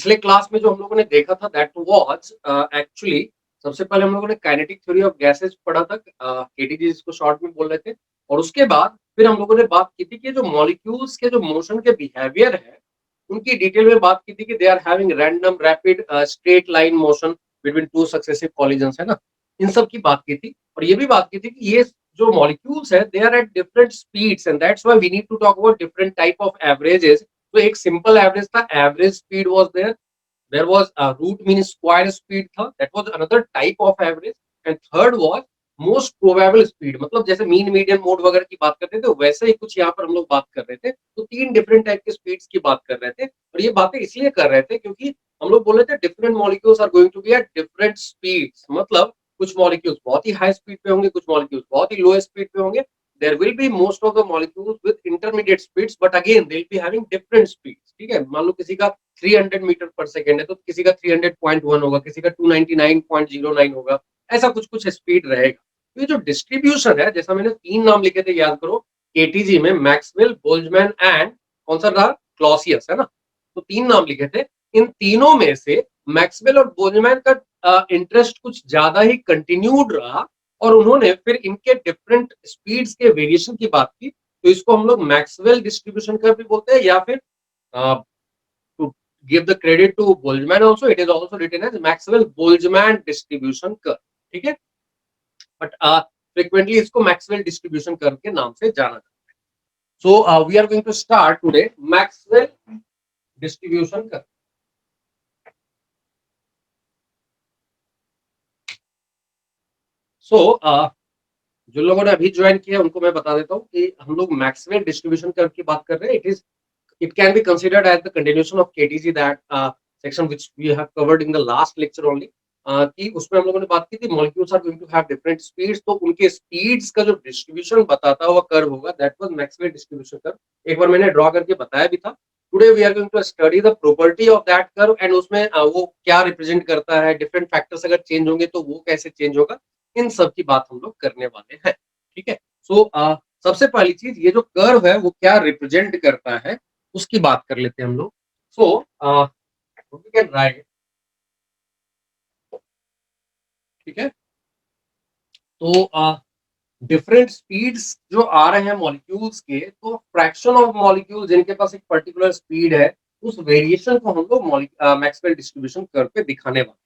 पिछले क्लास में जो हम लोगों ने देखा था दैट वाज एक्चुअली सबसे पहले हम लोगों ने काइनेटिक थ्योरी ऑफ गैसेस पढ़ा था, केटीजी जिसको शॉर्ट में बोल रहे थे। और उसके बाद फिर हम लोगों ने बात की थी कि जो मॉलिक्यूल्स के जो मोशन के बिहेवियर है उनकी डिटेल में बात की थी कि they are having random rapid straight line motion between two successive collisions, है ना। इन सब की बात की थी और ये भी बात की थी कि ये जो मॉलिक्यूल्स है they are at different speeds and that's why we need to talk about different type of averages. तो एक सिंपल एवरेज था, average speed was there, there was a root mean square speed था, that was another type of average, and third was most probable speed, मतलब जैसे mean median mode वगैरह की बात करते थे वैसे ही कुछ यहाँ पर हम लोग बात कर रहे थे। तो तीन डिफरेंट टाइप के स्पीड्स की बात कर रहे थे और ये बातें इसलिए कर रहे थे क्योंकि हम लोग बोल रहे थे different molecules are going to be at different speeds, मतलब कुछ मॉलिक्यूल्स बहुत ही हाई स्पीड पे होंगे, कुछ मॉलिक्यूल्स बहुत ही लो स्पीड पे होंगे। there will be most of the molecules with intermediate speeds, but again they'll be having different speeds। ठीक है, मान लो किसी का 300 मीटर पर सेकेंड है तो किसी का 300.1 होगा, किसी का 299.09 होगा, ऐसा कुछ कुछ स्पीड रहेगा। तो ये जो डिस्ट्रीब्यूशन है, जैसा मैंने तीन नाम लिखे थे याद करो, केटीजी में मैक्सवेल, बोल्ट्जमैन एंड कौन सा रहा, क्लॉसियस, है ना। तो तीन नाम लिखे थे, इन तीनों में से मैक्सवेल और बोल्ट्जमैन का इंटरेस्ट कुछ ज्यादा ही कंटिन्यूड रहा और उन्होंने फिर इनके डिफरेंट स्पीड्स के वेरिएशन की बात की। तो इसको हम लोग मैक्सवेल डिस्ट्रीब्यूशन कर्व भी बोलते हैं, या फिर to give the credit to Boltzmann also, it is also written as Maxwell Boltzmann distribution curve. ठीक है, बट फ्रीक्वेंटली इसको मैक्सवेल डिस्ट्रीब्यूशन कर्व के नाम से जाना जाता है। So we are going to start today Maxwell distribution curve. सो जो लोगों ने अभी ज्वाइन किया उनको मैं बता देता हूँ कि हम लोग मैक्सवेल डिस्ट्रीब्यूशन कर्व की बात कर रहे हैं। It can be considered as the continuation of KTG, that section which we have covered in the last lecture only। कि उसमें हम लोगों ने बात की थी molecules are going to have different speeds, तो उनके speeds का जो distribution बताता हुआ कर्व होगा that was Maxwell distribution curve। एक बार मैंने ड्रॉ करके बताया भी था। Today we are going to study the property of that curve and उसमें वो क्या रिप्रेजेंट करता है, डिफरेंट फैक्टर्स अगर चेंज होंगे तो वो कैसे चेंज होगा, इन सब की बात हम लोग करने वाले हैं। ठीक है, सो सबसे पहली चीज ये जो कर्व है वो क्या रिप्रेजेंट करता है उसकी बात कर लेते हैं हम लोग। सो वी कैन राइट, ठीक है। तो डिफरेंट स्पीड्स जो आ रहे हैं मॉलिक्यूल्स के, तो फ्रैक्शन ऑफ मॉलिक्यूल जिनके पास एक पर्टिकुलर स्पीड है उस वेरिएशन को हम लोग मैक्सवेल डिस्ट्रीब्यूशन कर्व पे दिखाने वाले।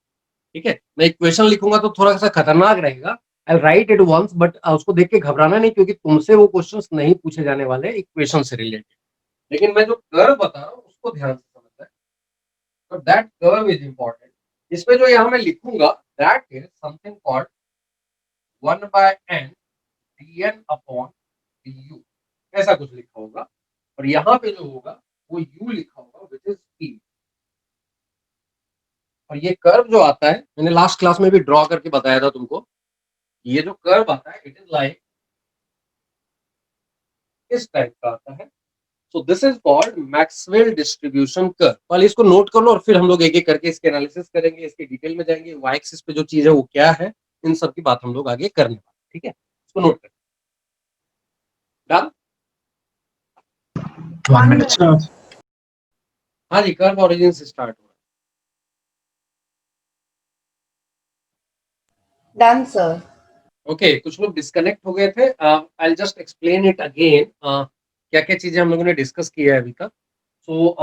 ठीक है, मैं इक्वेशन लिखूंगा तो थोड़ा सा खतरनाक रहेगा, आई राइट इट वंस, बट उसको देख के घबराना नहीं क्योंकि तुमसे वो क्वेश्चंस नहीं पूछे जाने वाले इक्वेशन से रिलेटेड। लेकिन मैं जो कर्व बता रहा हूँ उसको ध्यान से समझना है। तो दैट कर्व इज इंपॉर्टेंट। इसमें जो यहाँ मैं लिखूंगा that is something called 1/n dn upon du, ऐसा कुछ लिखा होगा। और यहाँ पे जो होगा वो u लिखा होगा विच इज स्पीड। और ये कर्व जो आता है मैंने लास्ट क्लास में भी ड्रॉ करके बताया था तुमको, ये जो कर्व आता है इट इज लाइक इस टाइप का आता है। So this is called Maxwell distribution curve. पहले इसको नोट कर लो और फिर हम लोग एक एक करके इसके एनालिसिस करेंगे, इसके डिटेल में जाएंगे, वाई एक्सिस पे जो चीज है वो क्या है, इन सब की बात हम लोग आगे करने वाले। ठीक है, इसको नोट करें। डन। 1 minute, sir. हाँ जी, कर्व ओरिजिन से स्टार्ट हो रहा है। Done, sir. ओके, कुछ लोग डिस्कनेक्ट हो गए थे, I just explain it again, क्या क्या चीजें हम लोगों ने डिस्कस किया है अभी तक। सो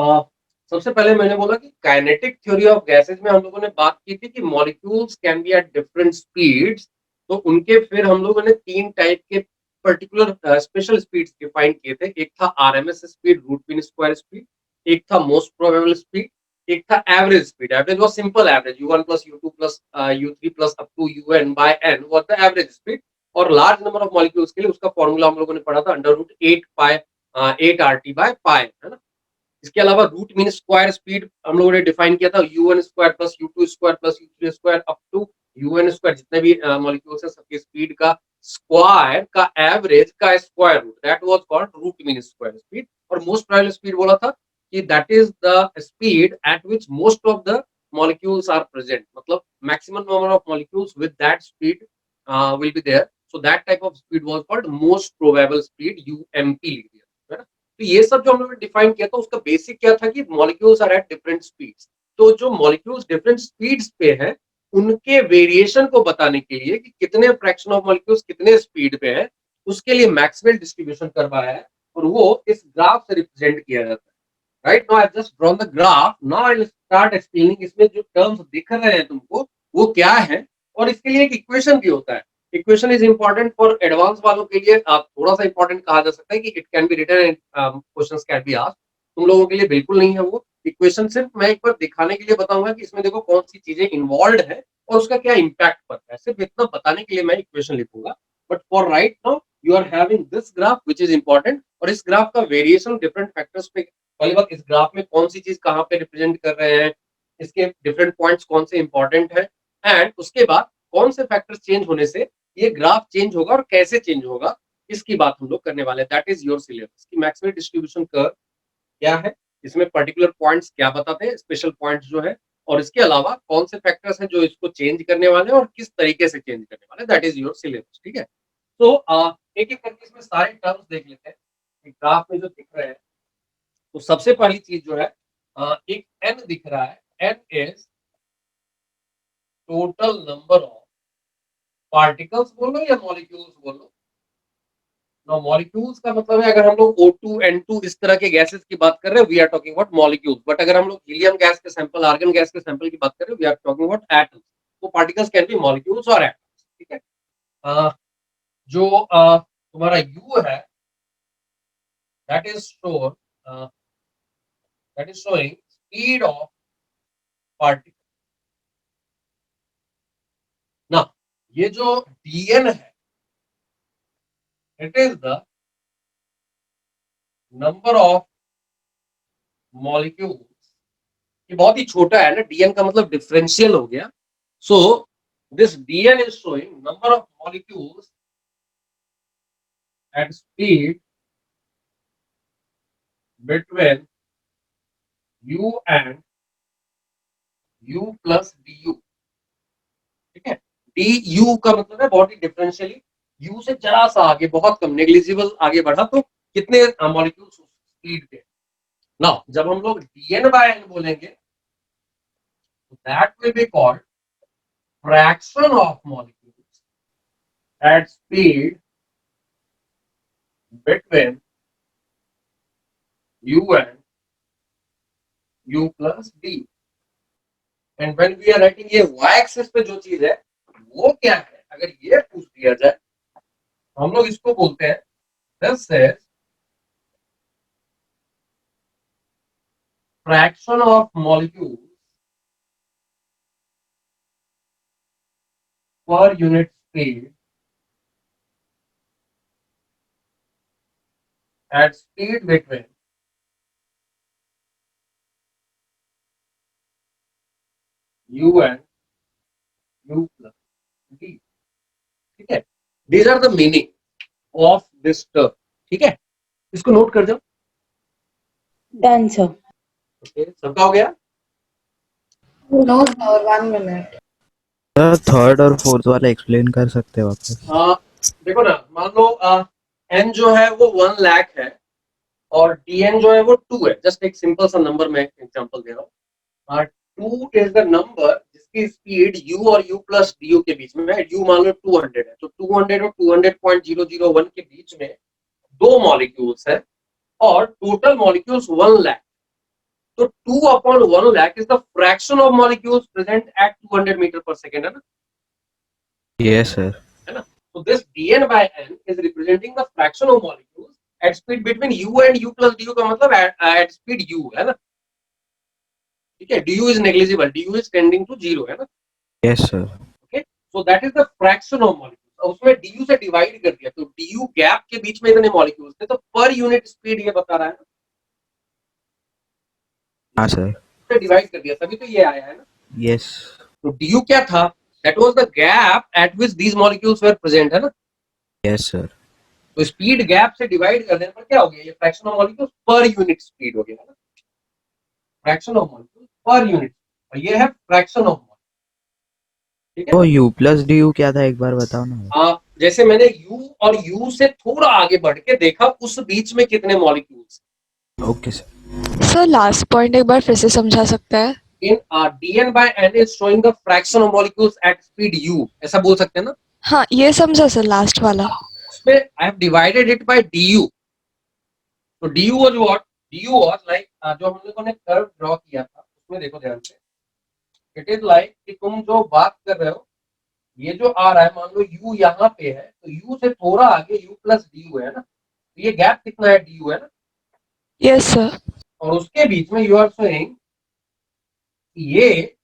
सबसे पहले मैंने बोला कि काइनेटिक थ्योरी ऑफ गैसेज में हम लोगों ने बात की थी कि molecules can be at different speeds. तो उनके फिर हम लोगों ने तीन टाइप के पर्टिकुलर स्पेशल स्पीड्स डिफाइन किए थे। एक था RMS speed, root mean square speed, एक था मोस्ट प्रोबेबल स्पीड, एक था average speed. Average was simple average, u1 plus u2 plus u3 plus up to un by n was the average speed। और large number of molecules के लिए उसका formula हम लोगों ने पढ़ा था under root 8 pi 8 RT by pi, है ना। इसके अलावा रूट मीन स्क्वायर स्पीड हम लोगों ने डिफाइन किया था u1 square plus u2 square plus u3 square up to un square, जितने भी मॉलिक्यूल्स हैं सबकी स्पीड का स्क्वायर का एवरेज का square root, that was called root mean square speed. और मोस्ट प्रोबेबल स्पीड बोला था कि that is the speed at which most of the molecules are present, मतलब maximum number of molecules with that speed will be there, so that type of speed was called most probable speed, UMP लिख दिया, है ना। तो ये सब जो हम लोगों ने डिफाइन किया था उसका बेसिक क्या था कि molecules are at different speeds. तो जो मॉलिक्यूल्स डिफरेंट स्पीड्स पे हैं उनके वेरिएशन को बताने के लिए कि कितने फ्रैक्शन ऑफ मॉलिक्यूल्स कितने स्पीड पे हैं, उसके लिए मैक्सवेल डिस्ट्रीब्यूशन करवाया है और वो इस ग्राफ से रिप्रेजेंट किया जाता है। Right now I just drawn the graph, now I will start explaining इसमें जो टर्म्स दिख रहे हैं तुमको वो क्या है, और इसके लिए एक इक्वेशन भी होता है। Equation is important for advance वालों के लिए, आप थोड़ा सा इंपॉर्टेंट कहा जा सकता है कि it can be written and questions can be asked. तुम लोगों के लिए बिल्कुल नहीं है वो इक्वेशन, सिर्फ मैं एक बार दिखाने के लिए बताऊंगा कि इसमें देखो कौन सी चीजें इन्वॉल्व है और उसका क्या इम्पैक्ट पड़ता है, सिर्फ इतना बताने के लिए मैं इक्वेशन लिखूंगा। But for right now you are having this graph which is important, और इस ग्राफ का वेरिएशन डिफरेंट फैक्टर्स पे, पहली बात इस ग्राफ में कौन सी चीज कहाँ पे रिप्रेजेंट कर रहे हैं, इसके डिफरेंट पॉइंट्स कौन से इंपॉर्टेंट है, एंड उसके बाद कौन से फैक्टर्स चेंज होने से ये ग्राफ चेंज होगा और कैसे चेंज होगा, इसकी बात हम लोग करने वाले हैं। दैट इज योर सिलेबस की मैक्सवेल डिस्ट्रीब्यूशन कर्व क्या है, इसमें पर्टिकुलर पॉइंट्स क्या बताते हैं, स्पेशल पॉइंट्स जो है, और इसके अलावा कौन से फैक्टर्स हैं जो इसको चेंज करने वाले हैं और किस तरीके से चेंज करने वाले हैं, दैट इज योर सिलेबस। ठीक है, तो एक एक करके इसमें सारे टर्म्स देख लेते हैं ग्राफ में जो दिख रहे हैं। तो सबसे पहली चीज जो है, एक एन दिख रहा है, N is total number of particles बोलो या मॉलिक्यूल्स बोलो। नो, मॉलिक्यूल्स का मतलब है अगर हम लोग O2 N2 इस तरह के गैसेस की बात कर रहे हैं we are talking about molecules, but अगर हम लोग हीलियम गैस के सैंपल, आर्गन गैस के सैंपल की बात कर रहे हैं we are talking about atoms. तो पार्टिकल्स कैन बी मॉलिक्यूल्स और एटम्स। ठीक है, जो तुम्हारा U है that is shore that is showing speed of particle ना। ये जो Dn है it is the number of molecules, ये बहुत ही छोटा है ना, Dn का मतलब डिफरेंशियल हो गया। So this Dn is showing number of molecules at speed between U and U plus du। ठीक है, du का मतलब है बहुत ही डिफरेंशियली, U से जरा सा आगे, बहुत कम, नेग्लिजिबल आगे बढ़ा तो कितने मॉलिक्यूल्स स्पीड पे। नाउ जब हम लोग Dn by n बोलेंगे that will be called fraction of molecules at speed between U and U plus d। And when we are writing ये y एक्सिस पे जो चीज है वो क्या है, अगर ये पूछ दिया जाए हम लोग इसको बोलते हैं this is fraction of molecules पर unit speed at speed between u and u plus d। ठीक है, these are the meaning of this term। ठीक है, इसको नोट कर जाओ। Done sir. ओके, सबका हो गया। नो सर, 1 मिनट। सर थर्ड और फोर्थ वाला एक्सप्लेन कर सकते हो वापस? देखो ना, मान लो n जो है वो 1 लाख है और dn जो है वो 2 है। जस्ट एक सिंपल सा नंबर में एग्जांपल दे रहा हूँ। 2 इज द नंबर जिसकी स्पीड u और u प्लस du के बीच में है। u मान लो 200 है, तो 200 और 200.001 के बीच में दो मॉलिक्यूल्स है और टोटल मॉलिक्यूल्स 1 लाख। तो 2 upon 1 lakh is the fraction of molecules present at 200 meter per second, है ना? Yes sir. है ना? So this dn by n is representing the fraction of molecules at speed between u and u plus du का मतलब at speed u, है ना? ठीक है, du is negligible, du is tending to 0, है ना? Yes sir. Okay, so that is the fraction of molecules। उसमें du से डिवाइड कर दिया तो du गैप के बीच में इतने मॉलिक्यूल्स थे, तो पर यूनिट स्पीड ये बता रहा है ना। हाँ सर। से डिवाइड कर दिया तभी तो ये आया है ना। यस। तो du क्या था? That was the gap at which these molecules were present, है ना? Yes sir. तो स्पीड गैप से डिवाइड कर देने पर क्या हो गया, ये फ्रैक्शन ऑफ मॉलिक्यूल्स पर यूनिट स्पीड हो गया, है ना? Fraction of molecules per unit, और ये है फ्रैक्शन ऑफ मॉलिक्यूल। ठीक है, तो u प्लस डी यू क्या था एक बार बताओ ना। जैसे मैंने u और u से थोड़ा आगे बढ़ के देखा उस बीच में कितने molecules. Okay sir. Sir last point एक बार फिर से समझा सकता है? in dn by n is showing the fraction of molecules at speed u, ऐसा बोल सकते हैं ना. हाँ ये समझा सर लास्ट वाला. उसमें I have divided it by du. तो du was what? du was like जो हम लोगों ने कर्व ड्रॉ किया था उसमें देखो ध्यान से, इट इज लाइक कि तुम जो बात कर रहे हो ये जो आ रहा है, मान लो u यहाँ पे है तो u से थोड़ा आगे u प्लस du है ना, तो ये गैप कितना है, du है ना. Yes sir. और उसके बीच में यू आर सेइंग ये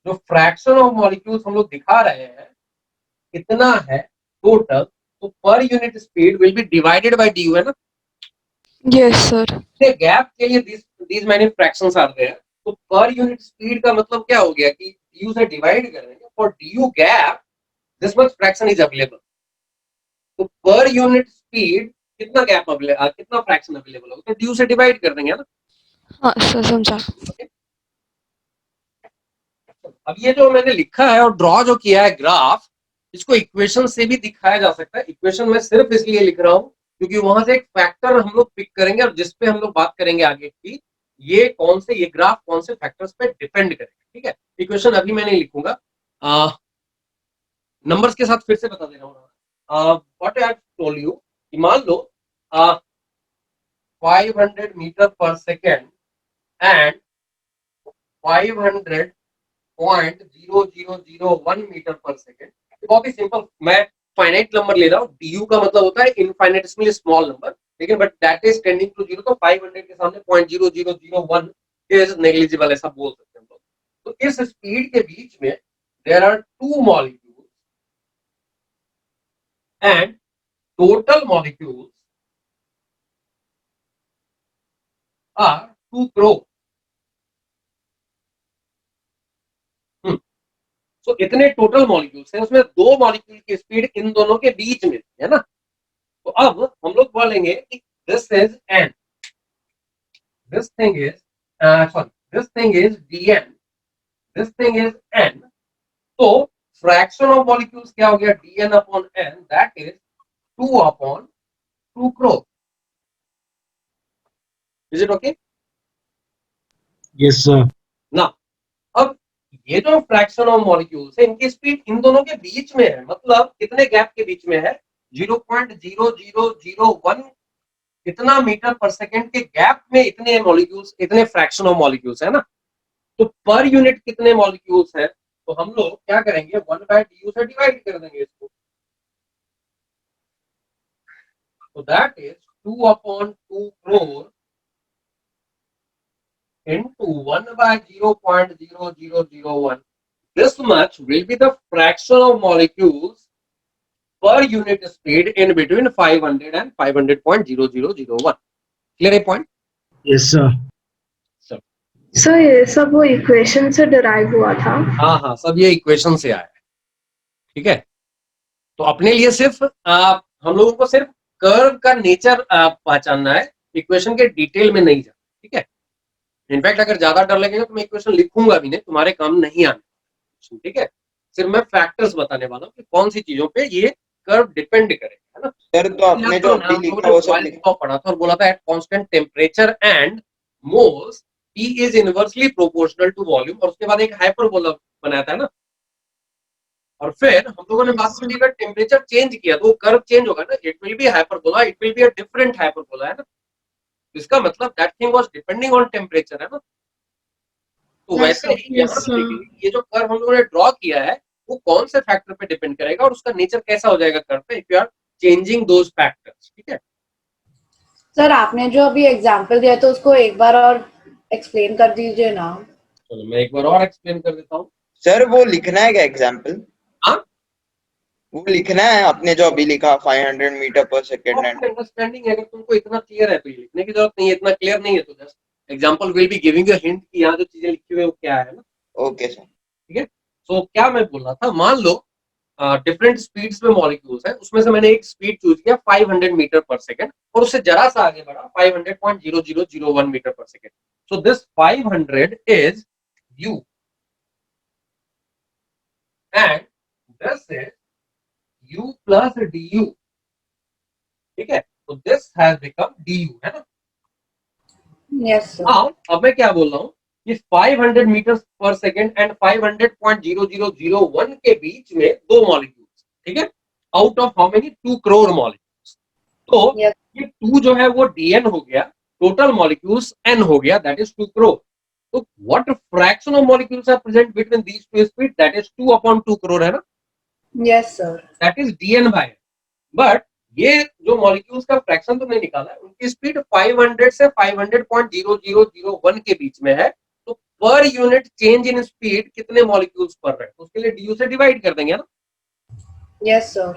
जो फ्रैक्शन ऑफ मॉलिक्यूल्स हम लोग दिखा रहे हैं कितना है टोटल, तो पर unit speed will B divided by du है ना. Yes sir. गैप के लिए these many fractions are there, तो पर यूनिट स्पीड का मतलब क्या हो गया कि du से डिवाइड कर देंगे, for du gap this much fraction is available. तो पर यूनिट स्पीड कितना गैप अवेलेबल, कितना फ्रैक्शन अवेलेबल होगा, तो du से डिवाइड कर देंगे ना. हाँ सर समझा. अब ये जो मैंने लिखा है और ड्रॉ जो किया है ग्राफ, इसको इक्वेशन से भी दिखाया जा सकता है. इक्वेशन में सिर्फ इसलिए लिख रहा हूं क्योंकि वहां से एक फैक्टर हम लोग पिक करेंगे और जिसपे हम लोग बात करेंगे आगे की ये ग्राफ कौन से फैक्टर्स पे डिपेंड करेगा. ठीक है, इक्वेशन अभी मैं नहीं लिखूंगा, नंबर्स के साथ फिर से बता दे रहा हूँ. What I have told you कि मान लो 500 meter per second and 500.0001 meter per second. बहुत ही सिंपल, मैं फाइनाइट नंबर ले रहा हूँ. du का मतलब होता है इनफाइनेटिसमली स्मॉल नंबर, लेकिन but that is tending to zero, तो 500 के सामने 0.0001 इज नेग्लिजिबल, ऐसा बोल सकते हैं हम लोग. तो इस स्पीड के बीच में there are two molecules and total molecules are 2 crore. तो इतने टोटल मॉलिक्यूल्स हैं, उसमें दो मॉलिक्यूल की स्पीड इन दोनों के बीच में है ना. तो अब हम लोग बोलेंगे कि this is n, this thing is this thing is dn, this thing is n. तो फ्रैक्शन ऑफ मॉलिक्यूल्स क्या हो गया, dn upon n, that is 2 upon 2 crore. Is it okay? Yes sir. ना अब ये जो फ्रैक्शन ऑफ मॉलिक्यूल्स है इनकी स्पीड इन दोनों के बीच में है, मतलब कितने गैप के बीच में है, 0.0001 इतना मीटर पर सेकेंड के गैप में इतने मॉलिक्यूल्स, इतने फ्रैक्शन ऑफ मॉलिक्यूल्स है ना. तो पर यूनिट कितने मॉलिक्यूल्स है, तो हम लोग क्या करेंगे 1/du से डिवाइड कर देंगे इसको. तो that is 2 upon 2 crore into 1/0.0001. This much will be the fraction of molecules per unit speed in between 500 and 500.0001. Clear a point? Yes sir. Sir ये सब वो इक्वेशन से डिराइव हुआ था. हाँ, सब ये इक्वेशन से आया है. ठीक है, तो अपने लिए सिर्फ हम लोगों को सिर्फ कर्व का नेचर पहचानना है, इक्वेशन के डिटेल में नहीं जाना. ठीक है, इनफैक्ट अगर ज्यादा डर लगेगा तो मैं इक्वेशन लिखूंगा भी नहीं, तुम्हारे काम नहीं आने. ठीक है, सिर्फ मैं फैक्टर्स बताने वाला हूँ कि कौन सी चीजों पे ये कर्व डिपेंड करेगा, है ना. सर तो आपने जो अभी लिखा वो सब लिखा पढ़ा था और बोला था at constant temperature and moles T is inversely proportional to volume, और उसके बाद एक हाइपरबोला बनाया था ना. और फिर हम लोगों ने बात की अगर टेम्परेचर चेंज किया तो वो कर्व चेंज होगा ना, it will B hyperbola, it will be a different hyperbola, है ना. इसका मतलब that thing was depending on temperature, है ना. तो वैसे ही यहाँ पे ये जो कर्व हम लोगों ने ड्रॉ किया है वो कौन से फैक्टर पे डिपेंड करेगा और उसका नेचर कैसा हो जाएगा कर्व पे, if you are changing those factors. ठीक है सर आपने जो अभी एग्जांपल दिया तो उसको एक बार और एक्सप्लेन कर दीजिए ना. चलो मैं एक बार और एक्सप्लेन कर देता हूँ. सर वो लिखना है क्या एग्जाम्पल? हाँ, वो लिखना है आपने जो अभी लिखा 500 meter per second and. Understanding है, अगर तुमको इतना क्लियर है तो ये लिखने की जरूरत नहीं है, इतना क्लियर नहीं है तो just example will be giving you hint कि यहाँ जो चीजें लिखी हुई है वो क्या है ना. Okay sir. ठीक है, सो क्या मैं बोल रहा था, मान लो डिफरेंट स्पीड्स में मॉलिक्यूल्स है, उसमें से मैंने एक स्पीड चूज किया 500 मीटर पर सेकेंड और उससे जरा सा आगे बढ़ा 500.0001 meter per second. So this 500 is u and this is u plus du. ठीक है, तो दिस हैज बिकम du, है ना. Yes sir. अब मैं क्या बोल रहा हूँ कि 500 मीटर पर सेकेंड एंड 500.0001 के बीच में दो मॉलिक्यूल्स, ठीक है, out of how many 2 crore molecules. तो Yes. ये 2 जो है वो dn हो गया, टोटल मॉलिक्यूल्स n हो गया, दैट इज 2 करोड़। तो what fraction of molecules are present between these two speed, that is 2/2 crore, है ना, Yes, sir. That is dn by. But ये जो मॉलिक्यूल्स का फ्रैक्शन तुमने निकाला है, उनकी स्पीड 500 से 500.0001 के बीच में है। तो per unit change in speed कितने मॉलिक्यूल्स पर रहे, तो उसके लिए du से डिवाइड कर देंगे ना। Yes, sir.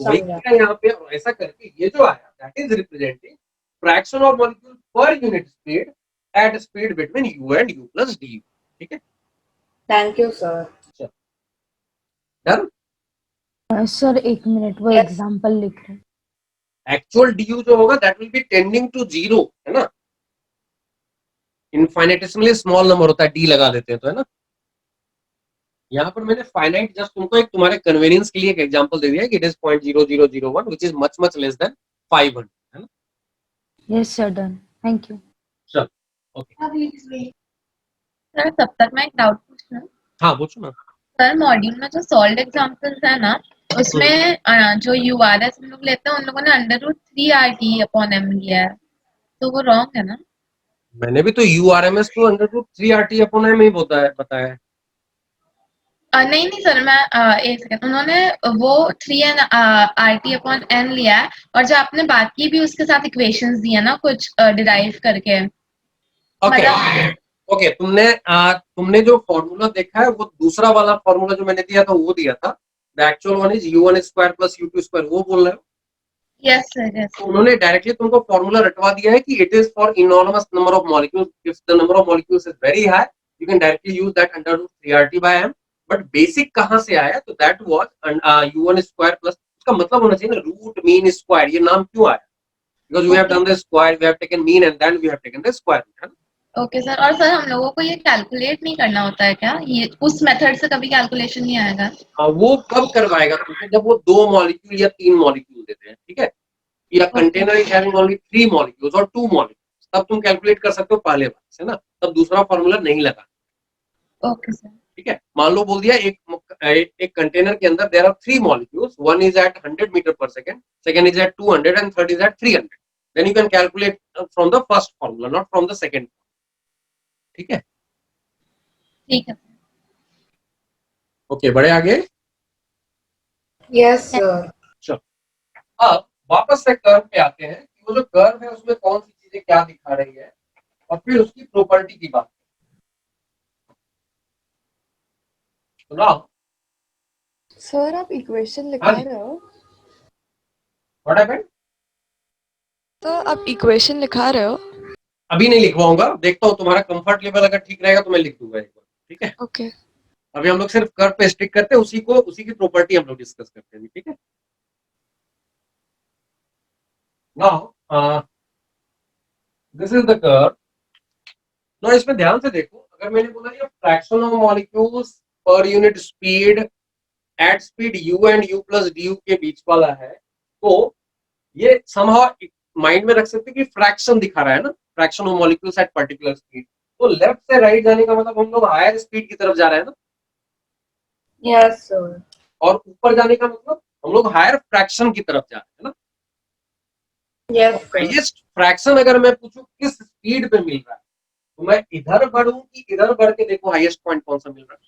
तो वही समझा। किया यहाँ पे, और ऐसा करके ये जो आया that is representing fraction of molecule per unit speed at speed between u and u plus du, ठीक है, Thank you, sir. Done. Sir एक मिनट, वो Yes. एग्जांपल लिख रहे हैं। एक्चुअल du जो होगा that will be tending to 0, है ना, इनफाइनेटेसिमली स्मॉल नंबर होता है, d लगा देते हैं तो, है ना। यहाँ पर मैंने फाइनाइट जस्ट तुमको एक तुम्हारे कन्वीनियंस के लिए एक एग्जांपल दे दिया कि it is 0.0001 which is much much less than 500, है ना। Yes sir, done, thank you. चल ओके, सर तब तक मैं एक डाउट पूछना। हाँ पूछो ना। सर मॉड्यूल में जो सॉल्व एग्जांपल्स है ना, उसमें जो यूआरएस हम लोग लेते हैं उन लोगों ने √3RT/m लिया है, तो वो रॉन्ग है ना? मैंने भी तो URMS को √3RT/m ही बताया है। नहीं नहीं सर, मैं एक सेकंड, उन्होंने वो 3RT/n लिया है, और जो आपने बाकी भी उसके साथ इक्वेशंस दिए ना कुछ डिराइव करके। ओके ओके, तुमने जो फॉर्मूला देखा है वो दूसरा वाला फॉर्मूला जो मैंने दिया था वो दिया था, the actual one is u1 square plus u2 square, वो बोल रहे हो। Yes sir, yes. तो उन्होंने डायरेक्टली तुमको फॉर्मूला रटवा दिया है कि it is for enormous number of molecules, if the number of molecules is very high you can directly use that √3RT/m। But basic कहां से आया, तो that was u1 square plus, उसका मतलब होना चाहिए ना रूट मीन स्क्वायर। ये नाम क्यों आया, because we have done the square, we have taken mean and then we have taken the square, है ना। ओके सर, और सर हम लोगों को ये कैलकुलेट नहीं करना होता है क्या? ये उस मेथड से कभी कैलकुलेशन नहीं आएगा? वो कब करवाएगा तुमको, जब वो 2 मॉलिक्यूल या 3 मॉलिक्यूल देते हैं, ठीक है, या container is having only 3 molecules और 2 मॉलिक्यूल्स, तब तुम कैलकुलेट कर सकते हो पहले बार से ना, तब दूसरा फॉर्मूला नहीं लगा। Okay sir. ठीक है, मान लो बोल दिया एक कंटेनर के अंदर there are 3 molecules, one is at 100 metre पर second, second is at 200 and third is at 300, then you can calculate from the first formula, not from the second. ठीक है, ठीक है। ओके, बड़े आगे। Yes, sir. अब वापस से कर्व पे आते हैं कि वो जो कर्व है उसमें कौन सी चीजें क्या दिखा रही है, और फिर उसकी प्रॉपर्टी की बात। सुनाओ सर आप इक्वेशन लिखा रहे हो? What happened? तो आप इक्वेशन लिखा रहे हो? अभी नहीं लिखवाऊंगा, देखता हूँ तुम्हारा कंफर्ट लेवल अगर ठीक रहेगा तो मैं लिख दूंगा एक बार, ठीक है। ओके। अभी हम लोग सिर्फ कर्व पे स्टिक करते हैं, उसी की प्रॉपर्टी हम लोग डिस्कस करते हैं, ठीक है। Now this is the curve. Now इसमें ध्यान से देखो, अगर मैंने बोला ये फ्रैक्शन ऑफ मॉलिक्यूल्स पर unit speed at speed u and u plus du के बीच वाला है, तो ये समहाउ माइंड में रख सकते हैं कि फ्रैक्शन दिखा रहा है ना, fraction of molecules at particular speed. तो लेफ्ट से राइट जाने का मतलब हम लोग हायर स्पीड की तरफ जा रहे हैं ना, Yes, sir. और ऊपर जाने का मतलब हम लोग हायर फ्रैक्शन की तरफ जा रहे हैं ना। Yes, sir. हाईएस्ट फ्रैक्शन अगर मैं पूछूं किस स्पीड पे मिल रहा है, तो मैं इधर बढ़ूं कि इधर बढ़ के देखो हाईएस्ट पॉइंट कौन सा मिल रहा है।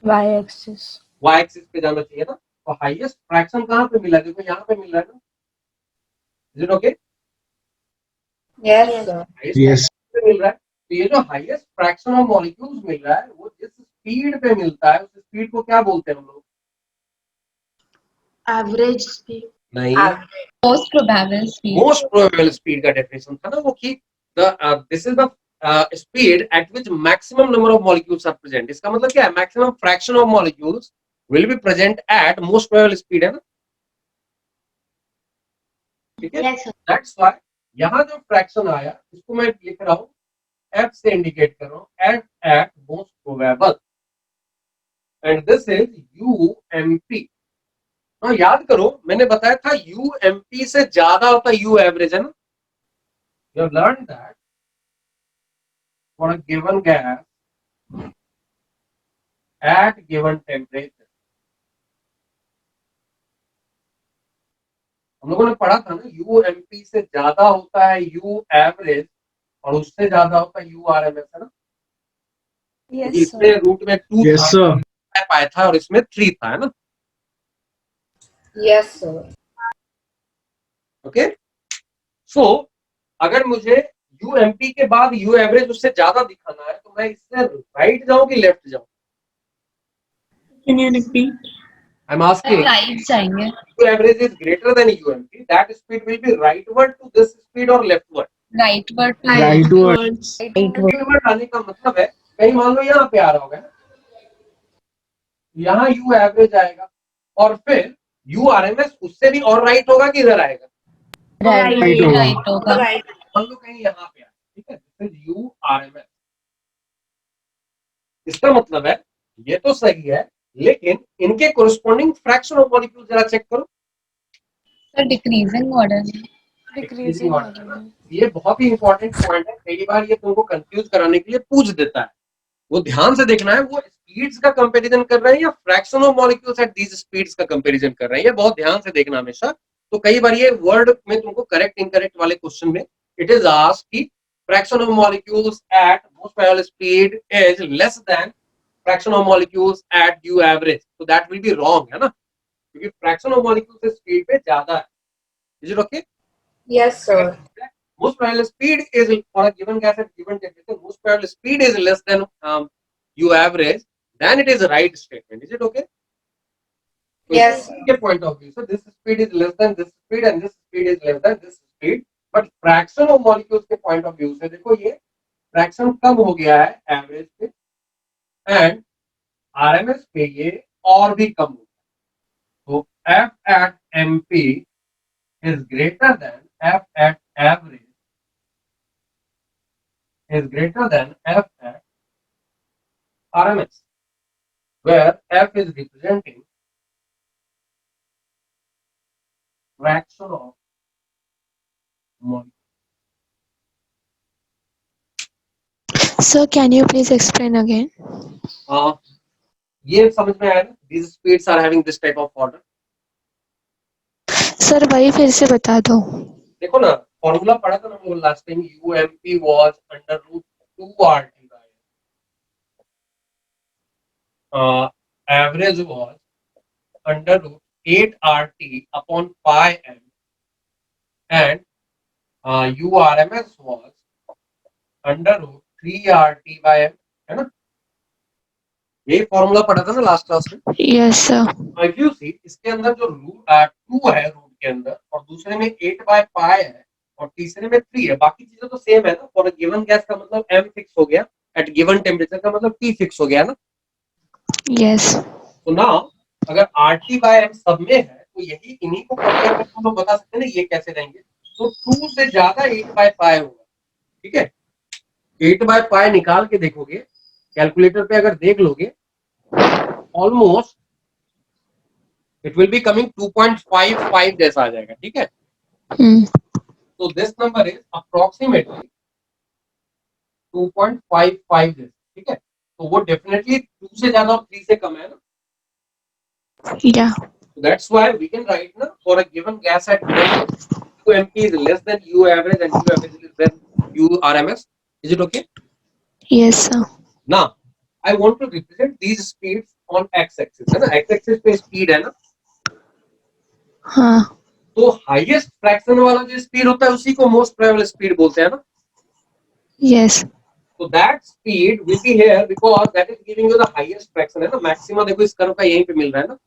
Y axis. वाई एक्सिस पे जाना चाहिए ना। तो हाईएस्ट फ्रैक्शन कहाँ पे मिला है, देखो यहाँ पे मिल रहा है ना। Is it okay? Yes, sir. Yes. पे मिल रहा है, तो ये जो हाईएस्ट फ्रैक्शन ऑफ मॉलिक्यूल्स मिल रहा है वो जिस स्पीड पे मिलता है उस स्पीड को क्या बोलते हैं हम लोग? Average speed. नहीं, most probable speed. Most probable speed का डेफिनेशन था ना वो कि this is the speed at which maximum number of molecules are present. इसका मतलब क्या है, maximum fraction of molecules will be present at most probable speed, है ना। ठीक है, Yes, sir. दैट्स व्हाई यहाँ जो फ्रैक्शन आया इसको मैं लिख रहा हूँ F से इंडिकेट कर रहा हूँ eight most probable, and this is UMP। हाँ, याद करो मैंने बताया था UMP से ज्यादा होता है U एवरेज, है ना। You have learn that for a given gas at given temperature. हम लोगों ने पढ़ा था ना, यूएमपी से ज्यादा होता है यू एवरेज और उससे ज्यादा होता है यू आरएमएस, है ना? Yes, इसमें sir. रूट में 2 Yes, sir. पाया था और इसमें 3 था, है ना? Yes, sir. ओके, सो अगर मुझे यूएमपी के बाद यू एवरेज उससे ज्यादा दिखाना है तो मैं इससे राइट जाऊं कि लेफ्ट जाऊं? Can you repeat? I am asking, right जाएंगे. U average is greater than UMP, that speed will be rightward to this speed और leftward? Rightward to Rightwards. Rightward आने का मतलब है, कहीं मान लो यहाँ पे आ रहा होगा, यहाँ यू एवरेज आएगा और फिर यू आरएमएस उससे भी और राइट होगा कि इधर आएगा? Right होगा. राइट होगा. मान लो कहीं यहाँ पे आए, ठीक है, दिस इज यू आरएमएस। इसका मतलब है ये तो सही है, लेकिन इनके कोरिस्पोंडिंग फ्रैक्शन ऑफ मॉलिक्यूल जरा चेक करो। Sir decreasing order. Decreasing order. ये बहुत ही इंपॉर्टेंट पॉइंट है, कई बार ये तुमको कंफ्यूज कराने के लिए पूछ देता है। वो ध्यान से देखना है, वो स्पीड्स का कंपैरिजन कर रहे हैं या fraction of molecules at these speeds का कंपैरिजन कर रहे हैं, ये बहुत ध्यान से देखना हमेशा। तो कई बार ये वर्ड में तुमको करेक्ट इनकरेक्ट वाले क्वेश्चन में इट इज आस्क्ड कि fraction of molecules at most priority speed is less than fraction of molecules at U average, तो दैट विल बी रॉन्ग, है ना? क्योंकि फ्रैक्शन ऑफ मॉलिक्यूल्स स्पीड पे ज्यादा है। Is it okay? Yes, sir. Most probable speed is for a given gas at given temperature. Most probable speed is less than U average. Then it is a right statement. Is it okay? Yes. So, point of view. So this speed is less than this speed, and this speed is less than this speed. But fraction of molecules के point of view से देखो ये fraction कम हो गया है average पे, and RMS पे ये और भी कम हो गया। तो F at MP is greater than F at average is greater than F at RMS, where F is representing fraction of molecule. Sir, can you please explain again? ये समझ में आया ना? These speeds are having this type of order. Sir, वही फिर से बता दो. देखो ना, फॉर्मूला पढ़ा था ना हम लोग last time, UMP was under root 2RT by average was under root 8RT upon pi m, and URMS was under root 3RT by m, है ना? ये फॉर्मूला पढ़ा था ना लास्ट क्लास में। Yes, sir. If you see, इसके अंदर जो रूट 2 है रूट के अंदर, और दूसरे में 8 बाय पाई है और तीसरे में 3 है, बाकी चीजें तो सेम है ना। फॉर गिवन गैस का मतलब m फिक्स हो गया, एट गिवन टेम्परेचर का मतलब T फिक्स हो गया ना। Yes. तो नाउ अगर RT बाय m सब में है तो यही इन्हीं को कंपेयर करके हम लोग बता सकते हैं ना ये कैसे रहेंगे। तो 2 से ज्यादा 8 बाय पाई होगा, ठीक है? 8 बाय पाई निकाल के देखोगे कैलकुलेटर पे, अगर देख लोगे almost it will be coming 2.55 जैसा आ जाएगा, ठीक है? तो दिस नंबर इज अप्रोक्सीमेटली 2.55 जैसा, ठीक है? तो वो डेफिनेटली 2 से ज्यादा और 3 से कम है ना। Yeah. So that's why we can write na, for a given gas at UMP is less than U average and U average is less than U RMS. Is it okay? Yes, sir. Now I want to represent these speeds on x-axis, है ना? x-axis पे speed है ना? हाँ. तो highest fraction वाला जो speed होता है उसी को most probable speed बोलते हैं ना? Yes. So that speed will be here because that is giving you the highest fraction, है ना? Maximum देखो इस कर्व का यहीं पे मिल रहा है ना?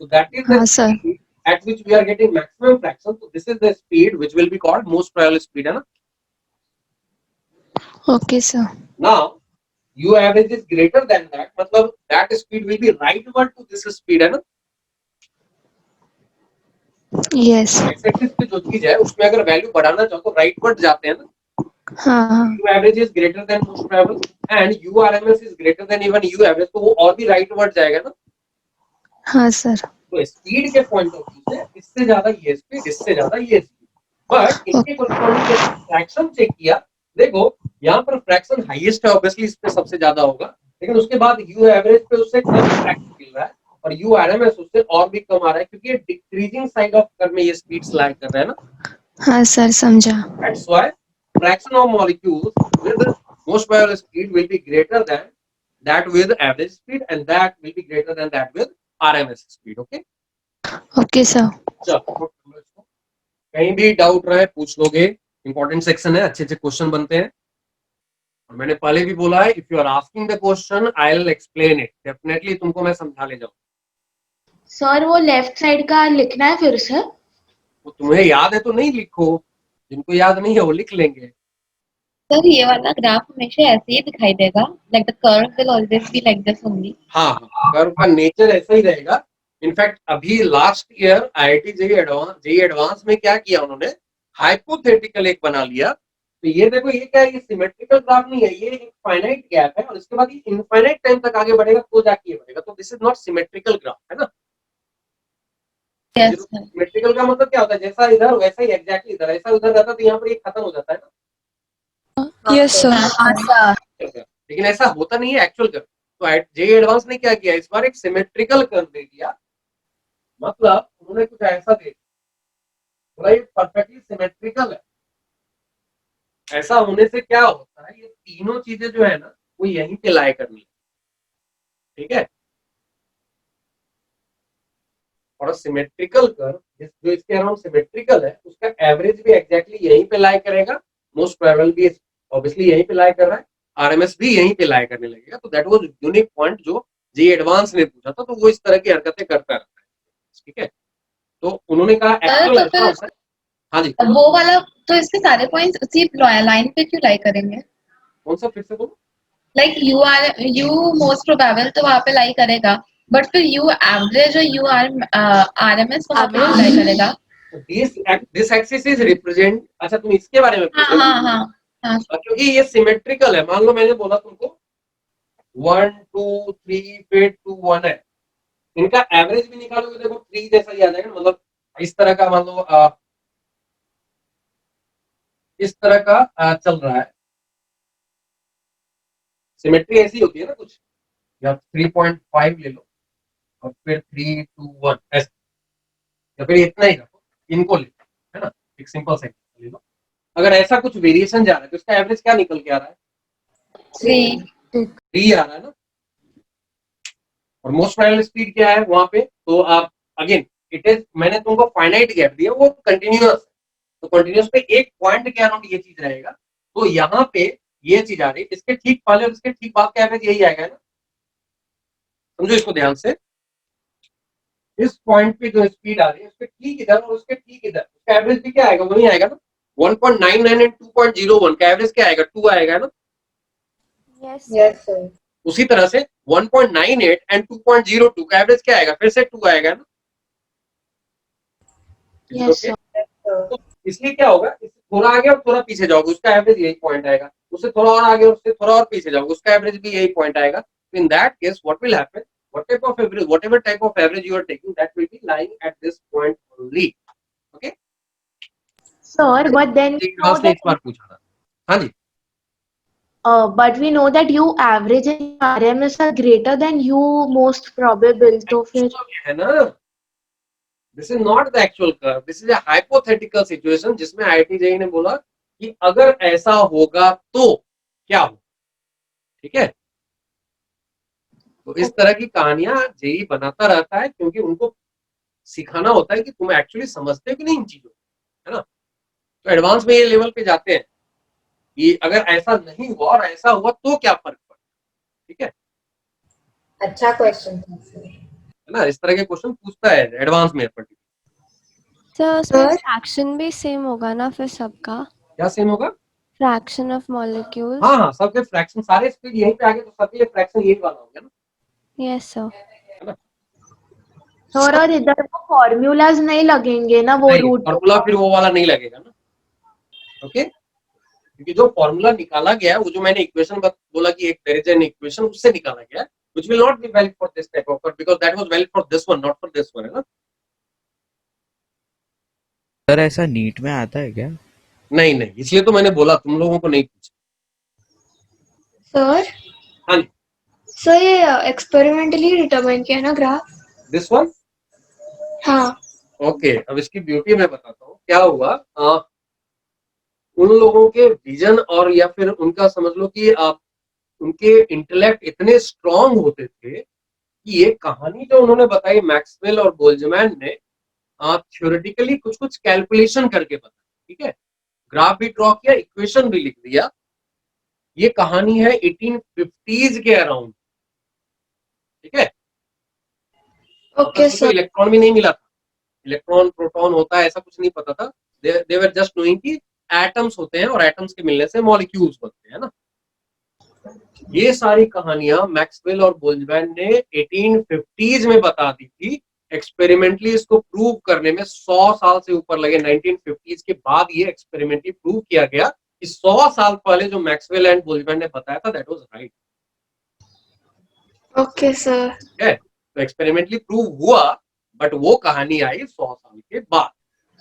So that is the हाँ, sir. speed at which we are getting maximum fraction. So this is the speed which will be called most probable speed, है ना? Okay, sir. Now U average is greater than that, मतलब that speed will be rightward to this speed, है ना? Yes. X-axis पे जो चीज है उसमें अगर वैल्यू बढ़ाना चाहो तो rightward जाते हैं ना? हाँ. U average is greater than most probable and U RMS is greater than even U average, तो वो और भी rightward जाएगा ना? हाँ, sir. तो स्पीड के पॉइंट ऑफ व्यू से इससे ज्यादा ये स्पीड, इससे ज्यादा ये स्पीड, बट इनके कोरिस्पोंडिंग फ्रैक्शन चेक किया देखो यहाँ पर फ्रैक्शन हाईएस्ट है, ऑब्वियसली इस पे सबसे ज्यादा होगा, लेकिन उसके बाद यू एवरेज पे उससे कम फ्रैक्शन मिल रहा है और यू आरएमएस उससे और भी कम आ रहा है, क्योंकि ये डिक्रीजिंग साइड ऑफ कर्व में ये स्पीड स्लाइड कर रहा है ना. हाँ सर समझा. That's why fraction of molecules with most probable speed will be greater than that with average speed, and that will be greater than that with RMS speed. Okay. Okay sir. चलो कहीं भी doubt रहे पूछ लोगे, important section है, अच्छे अच्छे question बनते हैं. और मैंने पहले भी बोला है, if you are asking the question I will explain it, definitely तुमको मैं समझा ले जाऊँ. सर वो लेफ्ट साइड का लिखना है फिर से? वो तुम्हें याद है तो नहीं लिखो, जिनको याद नहीं है वो लिख लेंगे. सर ये वाला ग्राफ हमेशा ऐसे ही दिखाई देगा, like the curve will always be like this only. हाँ, कर्व का नेचर ऐसा ही रहेगा. इनफैक्ट अभी last year IIT JEE advance में क्या किया उन्होंने, हाइपोथेटिकल एक बना लिया. तो ये देखो, ये क्या है, ये सिमेट्रिकल ग्राफ नहीं है, ये एक फाइनाइट गैप है और इसके बाद ये इनफाइनाइट टाइम तक आगे बढ़ेगा तो जाके ये बढ़ेगा. तो this is not symmetrical graph, है ना. Yes sir. सिमेट्रिकल का मतलब क्या होता है, जैसा इधर वैसा ही एग्जैक्टली इधर, ऐसा उधर रहता तो यहाँ पर ये खत्म हो जाता है ना. Yes sir. हाँ सर. लेकिन ऐसा होता नहीं है एक्चुअल कर्व. तो जेईई एडवांस ने क्या किया, इस बार एक सिमेट्रिकल कर्व दे दिया. मतलब उन्होंने कुछ ऐसा दे दिया, ये परफेक्टली सिमेट्रिकल है. ऐसा होने से क्या होता है, ये तीनों चीजें जो है ना वो यहीं पे लाई करनी है. ठीक है. और सिमेट्रिकल कर्व जो इसके अराउंड सिमेट्रिकल है, उसका एवरेज भी एग्जैक्टली यहीं पे लाई करेगा. मोस्ट प्रोबेबल भी ऑब्वियसली यहीं पे लाई कर रहा है, आरएमएस भी यहीं पे लाई करने लगेगा. तो दैट वाज यूनिक पॉइंट जो जेईई एडवांस ने पूछा था. तो वो इस तरह की हरकतें करता रहता है. ठीक है. तो उन्होंने कहा एक्चुअल तो फिर- ऐसा. हाँ जी, वो वाला तो इसके सारे पॉइंट्स उसी लाइन पे क्यों लाई करेंगे? कौन सा फिर से बोलो. लाइक यू मोस्ट प्रोबेबल तो वहाँ पे लाई करेगा, बट फिर यू एवरेज और यू आरएमएस वहाँ पे क्यों लाई करेगा? This axis is represent. अच्छा तुम इसके बारे में पूछ हाँ रहे हो? हाँ हाँ. क्योंकि ये सिमेट्रिकल है. मान लो मैंने बोला तुमको 1 2 3 फिर 2 1 है, इनका एवरेज भी निकालोगे देखो 3 जैसा ही आ जाएगा. मतलब इस तरह का, मान लो इस तरह का चल रहा है. सिमेट्री ऐसी होती है ना कुछ, या 3.5 ले लो और फिर 3 2 1 ऐसे, या फिर इतना ही रखो, इनको ले लो, है ना. एक सिंपल सा ले लो. अगर ऐसा कुछ वेरिएशन जा रहा है तो इसका एवरेज क्या निकल के आ रहा है, 3 आ रहा है ना. और मोस्ट प्रोबेबल स्पीड क्या है वहां पे. तो आप अगेन इट इज, मैंने तुमको फाइनाइट गैप दिया, वो कंटिन्यूअस है. तो कंटिन्यूअस पे एक पॉइंट के अराउंड ये चीज रहेगा. तो यहाँ पे ये चीज आ रही है, इसके ठीक पहले और इसके ठीक बाद का एवरेज यही आएगा ना. समझो इसको ध्यान से. इस पॉइंट पे जो स्पीड आ रही है उसके ठीक इधर और उसके ठीक इधर, उसका एवरेज भी क्या आएगा, वही आएगा ना. 1.99 एंड 2.01 का एवरेज क्या आएगा, 2 आएगा ना. Yes sir. उसी तरह से 1.98 एंड 2.02 का एवरेज क्या आएगा, फिर से 2 आएगा ना. Yes Okay? सर. तो इसलिए क्या होगा, इससे थोड़ा आगे और थोड़ा पीछे जाओगे उसका एवरेज यही पॉइंट आएगा. उससे थोड़ा और आगे और उससे थोड़ा और पीछे जाओगे उसका एवरेज भी यही पॉइंट आएगा. तो in that case what will happen, whatever type of average you are taking, that will be lying at this point only. Okay. Sir, but then we know ने that, इस बार पूछा था. हाँ जी. but we know that you average and RMS are greater than you most probable. तो फिर है ना, this is not the actual curve, this is a hypothetical situation जिसमें आईआईटी जेईई ने बोला कि अगर ऐसा होगा तो क्या हो. ठीक है. तो इस तरह की कहानियां जेईई बनाता रहता है, क्योंकि उनको सिखाना होता है कि तुम एक्चुअली समझते हो कि नहीं इन चीजों, है ना. तो एडवांस में ये लेवल पे जाते हैं कि अगर ऐसा नहीं हुआ और ऐसा हुआ तो क्या फर्क पड़ता. ठीक है. अच्छा क्वेश्चन था सर. है ना, इस तरह के क्वेश्चन पूछता है एडवांस में. सर फ्रैक्शन भी सेम होगा ना फिर सबका? क्या सेम होगा, फ्रैक्शन ऑफ मॉलिक्यूल्स. हाँ हाँ, सबके फ्रैक्शन, सारे स्पीड यहीं पे आ गए तो सबके लिए फ्रैक्शन यही वाला हो गया ना. Yes sir. सर और इधर वो फॉर्मूलाज नहीं लगेंगे ना, वो रूट फॉर्मूला फिर वो वाला नहीं लगेगा ना. ओके. क्योंकि जो फॉर्मूला निकाला गया है, वो जो मैंने इक्वेशन बोला कि एक देयर इज एन इक्वेशन, उससे निकाला गया है, which will not be valid for this type of curve because that was valid for this one, not for this one, है ना. सर ऐसा नीट में आता है क्या? नहीं नहीं, इसलिए तो मैंने बोला तुम लोगों को नहीं पूछा। सर हाँ जी, सर ये एक्सपेरिमेंटली डिटरमाइन किया ना ग्राफ? This one. हाँ ओके, अब इसकी ब्यूटी मैं बताता हूँ क्या हुआ। उन लोगों के विजन और या फिर उनका समझ लो कि उनके इंटेलेक्ट इतने स्ट्रांग होते थे कि ये कहानी जो उन्होंने बताई मैक्सवेल और बोल्ट्जमैन ने थ्योरेटिकली कुछ कुछ कैलकुलेशन करके बताया, ठीक है, ग्राफ भी ड्रॉ किया, इक्वेशन भी लिख दिया। ये कहानी है 1850s के अराउंड, ठीक है। ओके तो सर। इलेक्ट्रॉन भी नहीं मिला था, इलेक्ट्रॉन प्रोटॉन होता है ऐसा कुछ नहीं पता था। दे वर जस्ट नोइंग कि एटम्स होते हैं और एटम्स के मिलने से मॉलिक्यूल्स बनते हैं ना। ये सारी कहानियां मैक्सवेल और बोल्ट्जमैन ने 1850s में बता दी थी। एक्सपेरिमेंटली इसको प्रूव करने में 100 साल से ऊपर लगे। 1950s के बाद ये एक्सपेरिमेंटली प्रूव किया गया कि 100 साल पहले जो मैक्सवेल एंड बोल्ट्जमैन ने बताया था that was right. Okay sir. ठीक है, तो एक्सपेरिमेंटली प्रूव हुआ, बट वो कहानी आई 100 साल के बाद।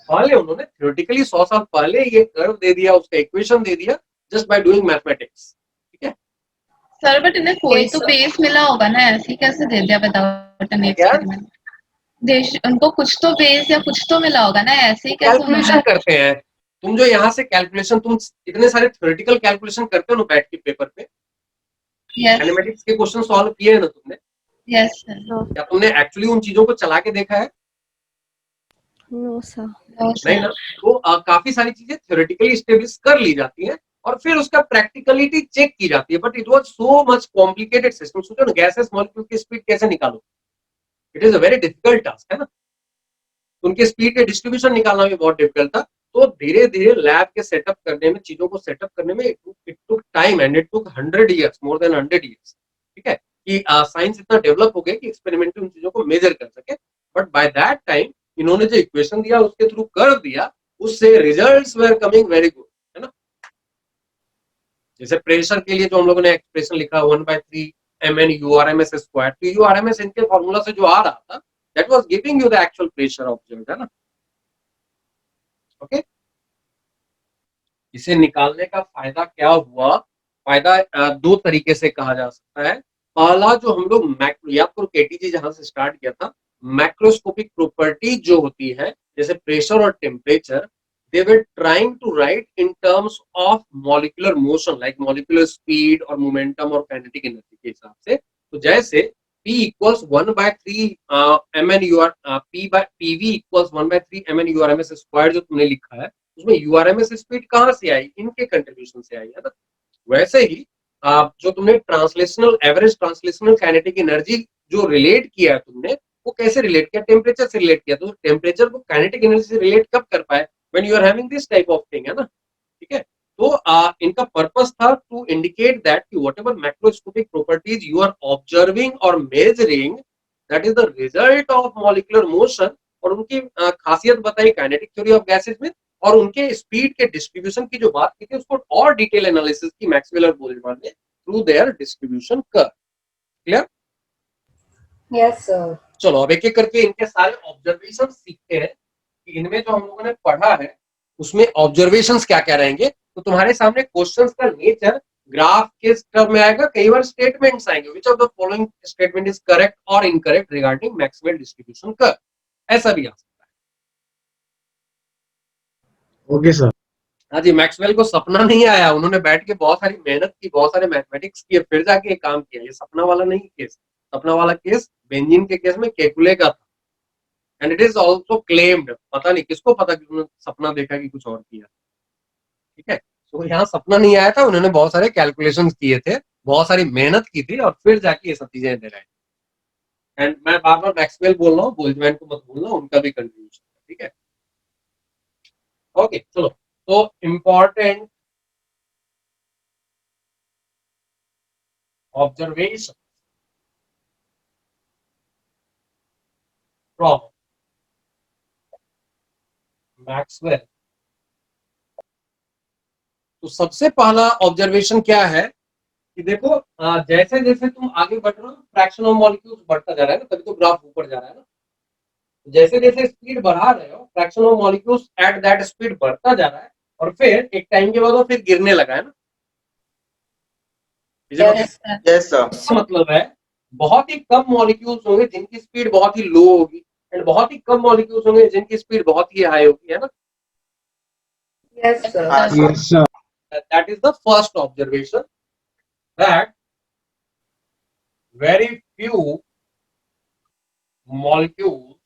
पहले उन्होंने थ्योरेटिकली 100 साल पहले ये कर्व दे दिया, उसका इक्वेशन दे दिया जस्ट बाय डूइंग मैथमेटिक्स, ठीक है। सर बट इन्हें कोई Yes, तो sir. बेस मिला होगा ना, ऐसे ही कैसे दे दिया विदाउट एन क्या? एक्सपेरिमेंट? देश उनको कुछ तो बेस या कुछ तो मिला होगा ना, ऐसे ही कैसे कैलकुलेशन उन्होंने। करते हैं। तुम जो यहाँ से कैलकुलेशन, तुम इतने सारे थ्योरेटिकल कैलकुलेशन करते हो ना बैठ के पेपर पे, यस मैथमेटिक्स के क्वेश्चन सॉल्व किए हैं ना तुमने, यस सर। क्या तुमने एक्चुअली उन चीजों को चला के देखा है? No sir. नहीं ना। तो काफी सारी चीजें थ्योरेटिकली स्टेब्लिश कर ली जाती हैं और फिर उसका प्रैक्टिकलिटी चेक की जाती है, but it was so much complicated system. सोचो ना, गैसेस मॉलिक्यूल की स्पीड कैसे निकालो, it is a very difficult task, है ना। उनके स्पीड के डिस्ट्रीब्यूशन निकालना भी बहुत डिफिकल्ट था। तो धीरे धीरे लैब के सेटअप करने में, चीजों को सेटअप करने में it took time and it took 100 years, more than 100 years, ठीक है, कि साइंस इतना डेवलप हो गया कि एक्सपेरिमेंटली उन चीजों को मेजर कर सके। बट बाय दैट टाइम इन्होंने जो इक्वेशन दिया उसके थ्रू कर दिया, उससे results were coming very good, है ना। जैसे प्रेशर के लिए जो हम लोगों ने एक्सप्रेशन लिखा 1/3 mn URMS स्क्वायर, तो URMS इनके फॉर्मूला से जो आ रहा था that was giving you the actual pressure observed, है ना। ओके, इसे निकालने का फायदा क्या हुआ? फायदा दो तरीके से कहा जा सकता है। पहला, जो हम लोग मैक्रो, याद करो केटीजी जहां से स्टार्ट किया था, मैक्रोस्कोपिक प्रॉपर्टी जो होती है जैसे प्रेशर और temperature, they were trying to write in terms of molecular motion like molecular speed और momentum और kinetic energy के हिसाब से। तो जैसे P equals 1/3 mn ur PV equals 1/3 mn URMS square जो तुमने लिखा है, उसमें URMS स्पीड कहाँ से आई? इनके कंट्रीब्यूशन से आई, है ना। वैसे ही जो तुमने translational, average translational kinetic energy जो रिलेट किया है तुमने, वो कैसे रिलेट किया? टेम्परेचर से रिलेट किया। तो टेम्परेचर को काइनेटिक एनर्जी से रिलेट कब कर पाए? when you are having this type of thing, है ना, ठीक है। तो इनका पर्पस था टू इंडिकेट दैट कि whatever macroscopic properties you are observing or measuring, that is the result of molecular motion। और उनकी खासियत बताई काइनेटिक थ्योरी ऑफ गैसेस में, और उनके स्पीड के डिस्ट्रीब्यूशन की जो बात की थी उसको और डिटेल एनालिसिस की मैक्सवेल और बोल्ट्जमैन ने through their distribution curve. Clear? Yes sir. चलो अब एक एक करके इनके सारे ऑब्जर्वेशन सीखते हैं कि इनमें जो हम लोगों ने पढ़ा है उसमें ऑब्जर्वेशंस क्या क्या रहेंगे। तो तुम्हारे सामने क्वेश्चंस का नेचर ग्राफ के टर्म में आएगा, कई बार स्टेटमेंट्स आएंगे, which of the following statement is correct और incorrect regarding Maxwell distribution curve, ऐसा भी आ सकता है। Okay sir. हाँ जी, मैक्सवेल को सपना नहीं आया, उन्होंने बैठ के बहुत सारी मेहनत की, बहुत सारे मैथमेटिक्स किए, फिर जाके ये काम किया। ये सपना वाला नहीं केस, सपना वाला केस बेंजीन के केस में केकुले का था। And it is also claimed, पता नहीं किसको पता कि उन्होंने सपना देखा कि कुछ और किया, ठीक है। तो यहाँ सपना नहीं आया था, उन्होंने बहुत सारे कैलकुलेशंस किए थे, बहुत सारी मेहनत की थी, और फिर जाके ये सब चीजें दे रहे हैं। एंड मैं बार बार मैक्सवेल बोल रहा हूँ, बोल्ट्जमैन को मत भूलना, उनका भी कंट्रीब्यूशन है, ठीक है। ओके चलो, तो इम्पोर्टेंट ऑब्जर्वेशन फ्रॉम मैक्सवेल। तो सबसे पहला ऑब्जर्वेशन क्या है कि देखो, जैसे जैसे तुम आगे बढ़ रहे हो फ्रैक्शन ऑफ मॉलिक्यूल्स बढ़ता जा रहा है ना, तभी तो ग्राफ ऊपर जा रहा है ना। जैसे जैसे स्पीड बढ़ा रहे हो, fraction of molecules at that speed बढ़ता जा रहा है, और फिर एक टाइम के बाद वो फिर गिरने लगा है ना। Is it okay? Yes, sir. Yes sir इसका मतलब है बहुत ही कम मॉलिक्यूल्स होंगे जिनकी स्पीड बहुत ही लो होगी एंड बहुत ही कम मॉलिक्यूल्स होंगे जिनकी स्पीड बहुत ही हाई होगी, है ना। Yes, sir. हाँ sir Yes, sir. That is the first observation, that very few molecules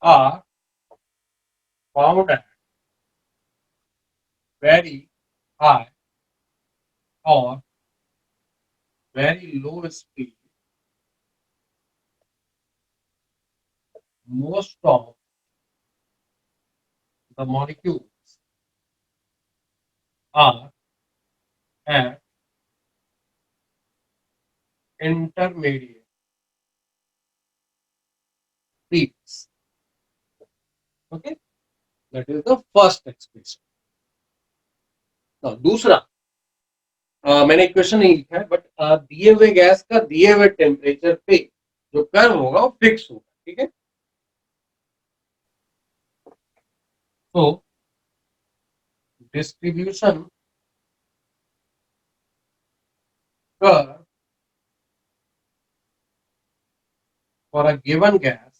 are found at very high or very low speed. Most of the molecules are at intermediate speeds. Okay, that is the first expression. Now, दूसरा, मैंने equation नहीं लिखा है, but दिए हुए gas का दिए हुए टेम्परेचर पे जो कर्व होगा वो फिक्स होगा, ठीक है। तो distribution curve for a given gas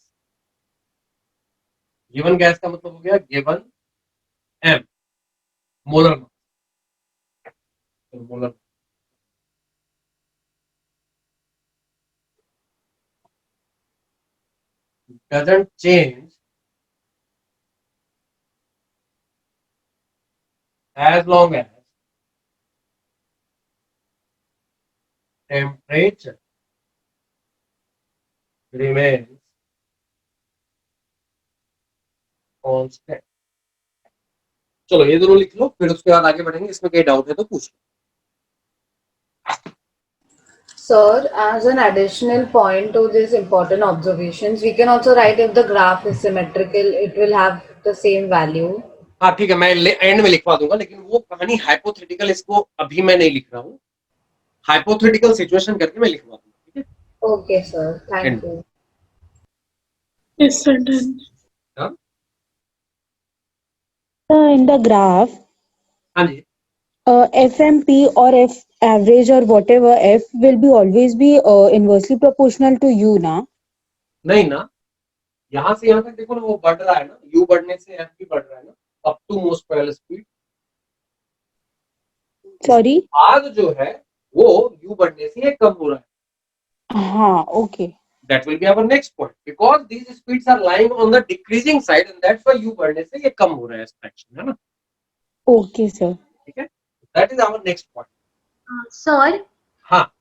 का मतलब हो गया given M molar molar doesn't change as long as temperature remains constant. चलो ये दोनों लिख लो, फिर उसके बाद आगे बढ़ेंगे। इसमें कोई डाउट है तो पूछ लो। Sir, as an additional point to these important observations, we can also write if the graph is symmetrical, it will have the same value. हाँ ठीक है, मैं एंड में लिखवा दूंगा, लेकिन वो कहानी हाइपोथेटिकल, इसको अभी मैं नहीं लिख रहा हूँ। हाइपोथेटिकल सिचुएशन करके मैं लिखवा दूंगा, ठीक है। Okay, sir. Thank And- you. Yes, sir, done. हाँ In the graph, हाँ जी, FMP or F average or whatever F will be always be inversely proportional to U, na? नहीं ना, यहाँ से यहाँ तक देखो ना, वो बढ़ रहा है ना, यू बढ़ने से एफ भी बढ़ रहा है ना, up to most parallel speed. Sorry? आग जो है वो यू बढ़ने से ये कम हो रहा है। हाँ, okay. That will be our next point, because these speeds are lying on the decreasing side and that's why u बढ़ने से ये कम हो रहा है fraction, है ना। Okay, sir. ठीक है, that is our next point. Sir, हाँ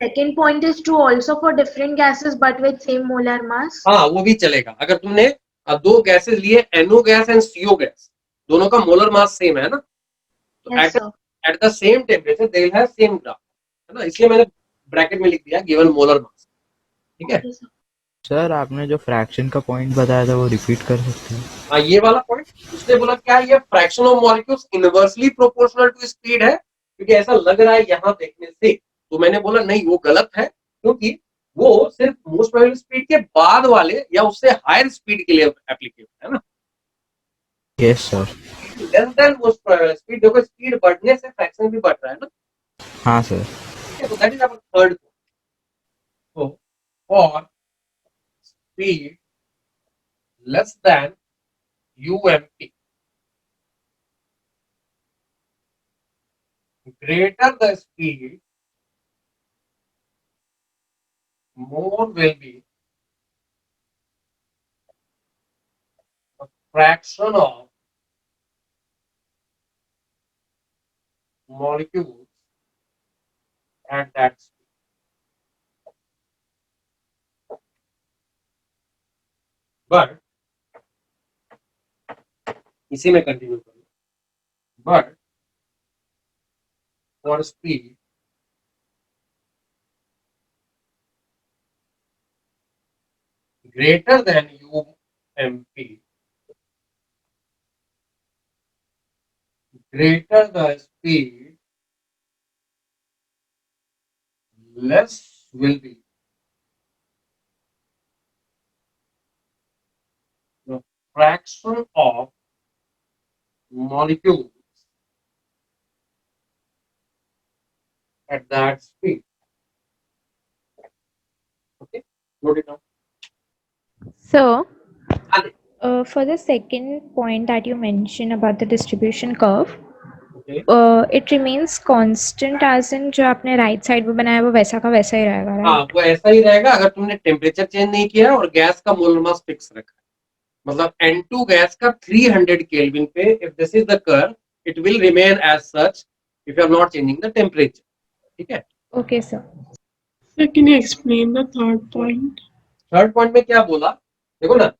second point is true also for different gases but with same molar mass. हाँ, वो भी चलेगा। अगर तुमने दो गैसेस लिए, NO gas and CO gas, दोनों का मोलर मास सेम है ना, तो Yes, sir. at the same temperature they will have same graph, है ना। इसलिए मैंने ब्रैकेट में लिख दिया गिवन मोलर मास, ठीक है। Okay, sir. सर आपने जो फ्रैक्शन का पॉइंट बताया था वो रिपीट कर सकते हैं? हाँ, ये वाला पॉइंट उसने बोला क्या, ये fraction of molecules inversely proportional to speed है, क्योंकि ऐसा लग रहा है यहाँ देखने से। तो मैंने बोला नहीं, वो गलत है, क्योंकि वो सिर्फ मोस्ट प्रोबेबल स्पीड के बाद वाले या उससे हायर स्पीड के लिए एप्लीकेबल है ना। Yes sir. Less than most probable speed, देखो स्पीड बढ़ने से फ्रैक्शन भी बढ़ रहा है ना। हाँ सर। तो that is our third point. तो for speed less than UMP, greater the speed, more will be the fraction of molecules at that speed. But इसी में कंटिन्यू करो, but for speed greater than UMP, greater the speed, less will be the fraction of molecules at that speed. Okay, note it down. So, Adi. for the second point that you mentioned about the distribution curve, Okay. it remains constant as in जो आपने right side में बनाया वो वैसा का वैसा ही रहेगा, हाँ, right? वो ऐसा ही रहेगा अगर तुमने टेम्परेचर चेंज नहीं किया और गैस का मोलर मास फिक्स रखा है। मतलब N2 गैस का 300 केल्विन पे, if this is the curve, it will remain as such if you are not changing the temperature. ठीक है? Okay, sir. Sir, can you explain the third point? Third point में क्या बोला, देखो ना,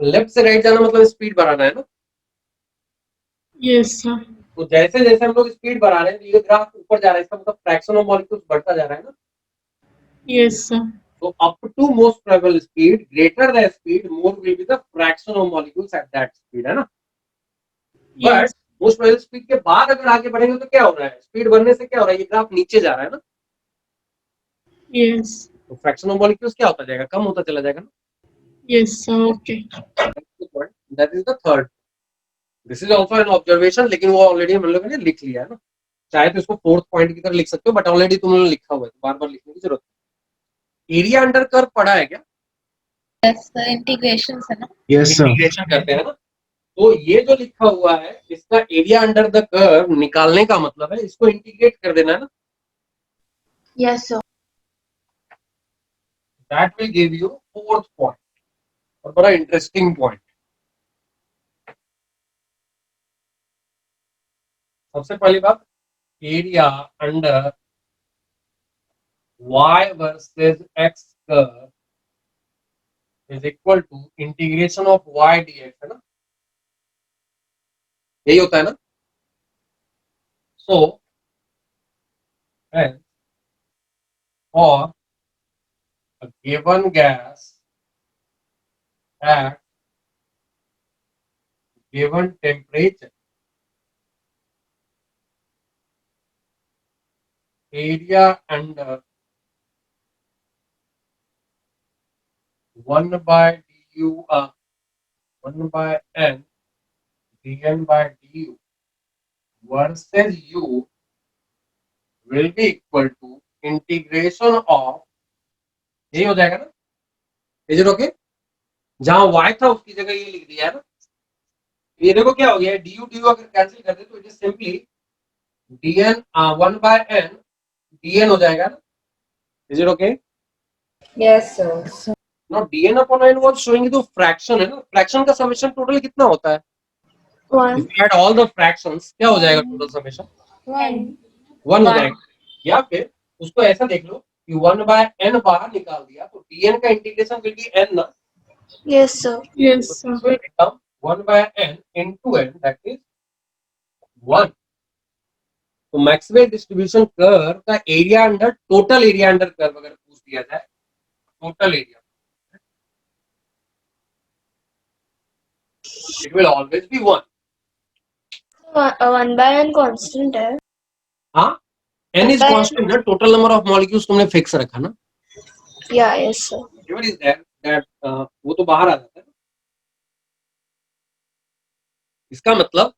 left से राइट जाना मतलब स्पीड बढ़ाना है ना। Yes, sir. तो जैसे जैसे हम लोग स्पीड बढ़ा रहे हैं ये ग्राफ ऊपर जा रहा है, इसका मतलब फ्रैक्शन ऑफ मॉलिक्यूल्स बढ़ता जा रहा है ना। Yes, sir. So up to most probable speed, greater the speed, more will be the fraction of molecules at that speed, है ना। Yes. But most probable speed के बाद अगर आगे बढ़ेंगे तो क्या हो रहा है, स्पीड बढ़ने से क्या हो रहा है, ये ग्राफ नीचे जा रहा है ना। Yes. तो फ्रैक्शन ऑफ मॉलिक्यूल्स क्या होता जाएगा, कम होता चला जाएगा ना। Yes, sir. Okay. That is the third. This is also an observation, लेकिन वो ऑलरेडी हम लोगों ने लिख लिया है ना। चाहे तो इसको फोर्थ पॉइंट की तरह लिख सकते हो, बट ऑलरेडी तुमने लिखा हुआ है, तो बार बार लिखने की जरूरत नहीं। एरिया अंडर कर्व पढ़ा है क्या? यस इंटीग्रेशन है ना। Yes, sir. इंटीग्रेशन करते हैं ना। तो ये जो लिखा हुआ है इसका एरिया अंडर द कर्व निकालने का मतलब है इसको इंटीग्रेट कर देना है ना। Yes, sir. That will give you fourth point, और बड़ा इंटरेस्टिंग पॉइंट। सबसे पहली बात, area under y versus x curve is equal to integration of y dx, है ना, यही होता है ना। So for a given gas at given temperature, area under 1 by du 1 by n dn by du versus u will be equal to integration of, यही हो जाएगा ना। Is it okay? जहां y था उसकी जगह ये लिख दिया है ना। ये देखो क्या हो गया है, du du अगर कैंसिल कर दे तो it is simply dn 1 by n dn हो जाएगा ना। Is it okay? Yes, sir. Now dn upon n was showing you the fraction, है ना। फ्रैक्शन का समेशन टोटल कितना होता है? One. If you add all the fractions क्या हो जाएगा टोटल समेशन? One. 1 हो जाएगा। या फिर उसको ऐसा देख लो कि 1 by n बाहर निकाल दिया तो dn का इंटीग्रेशन विल बी n ना। Yes, sir. Yes, So sir. this will become 1 by n into n, that is 1. तो मैक्सवेल डिस्ट्रीब्यूशन कर्व का area under total area under curve अगर पूछ दिया जाए, total area, it will always be 1. One by n constant है. हाँ, n is constant ना, total number of molecules तुमने फिक्स रखा ना। Yeah, yes, sir. Whatever is there, that वो तो बाहर आ जाता है। इसका मतलब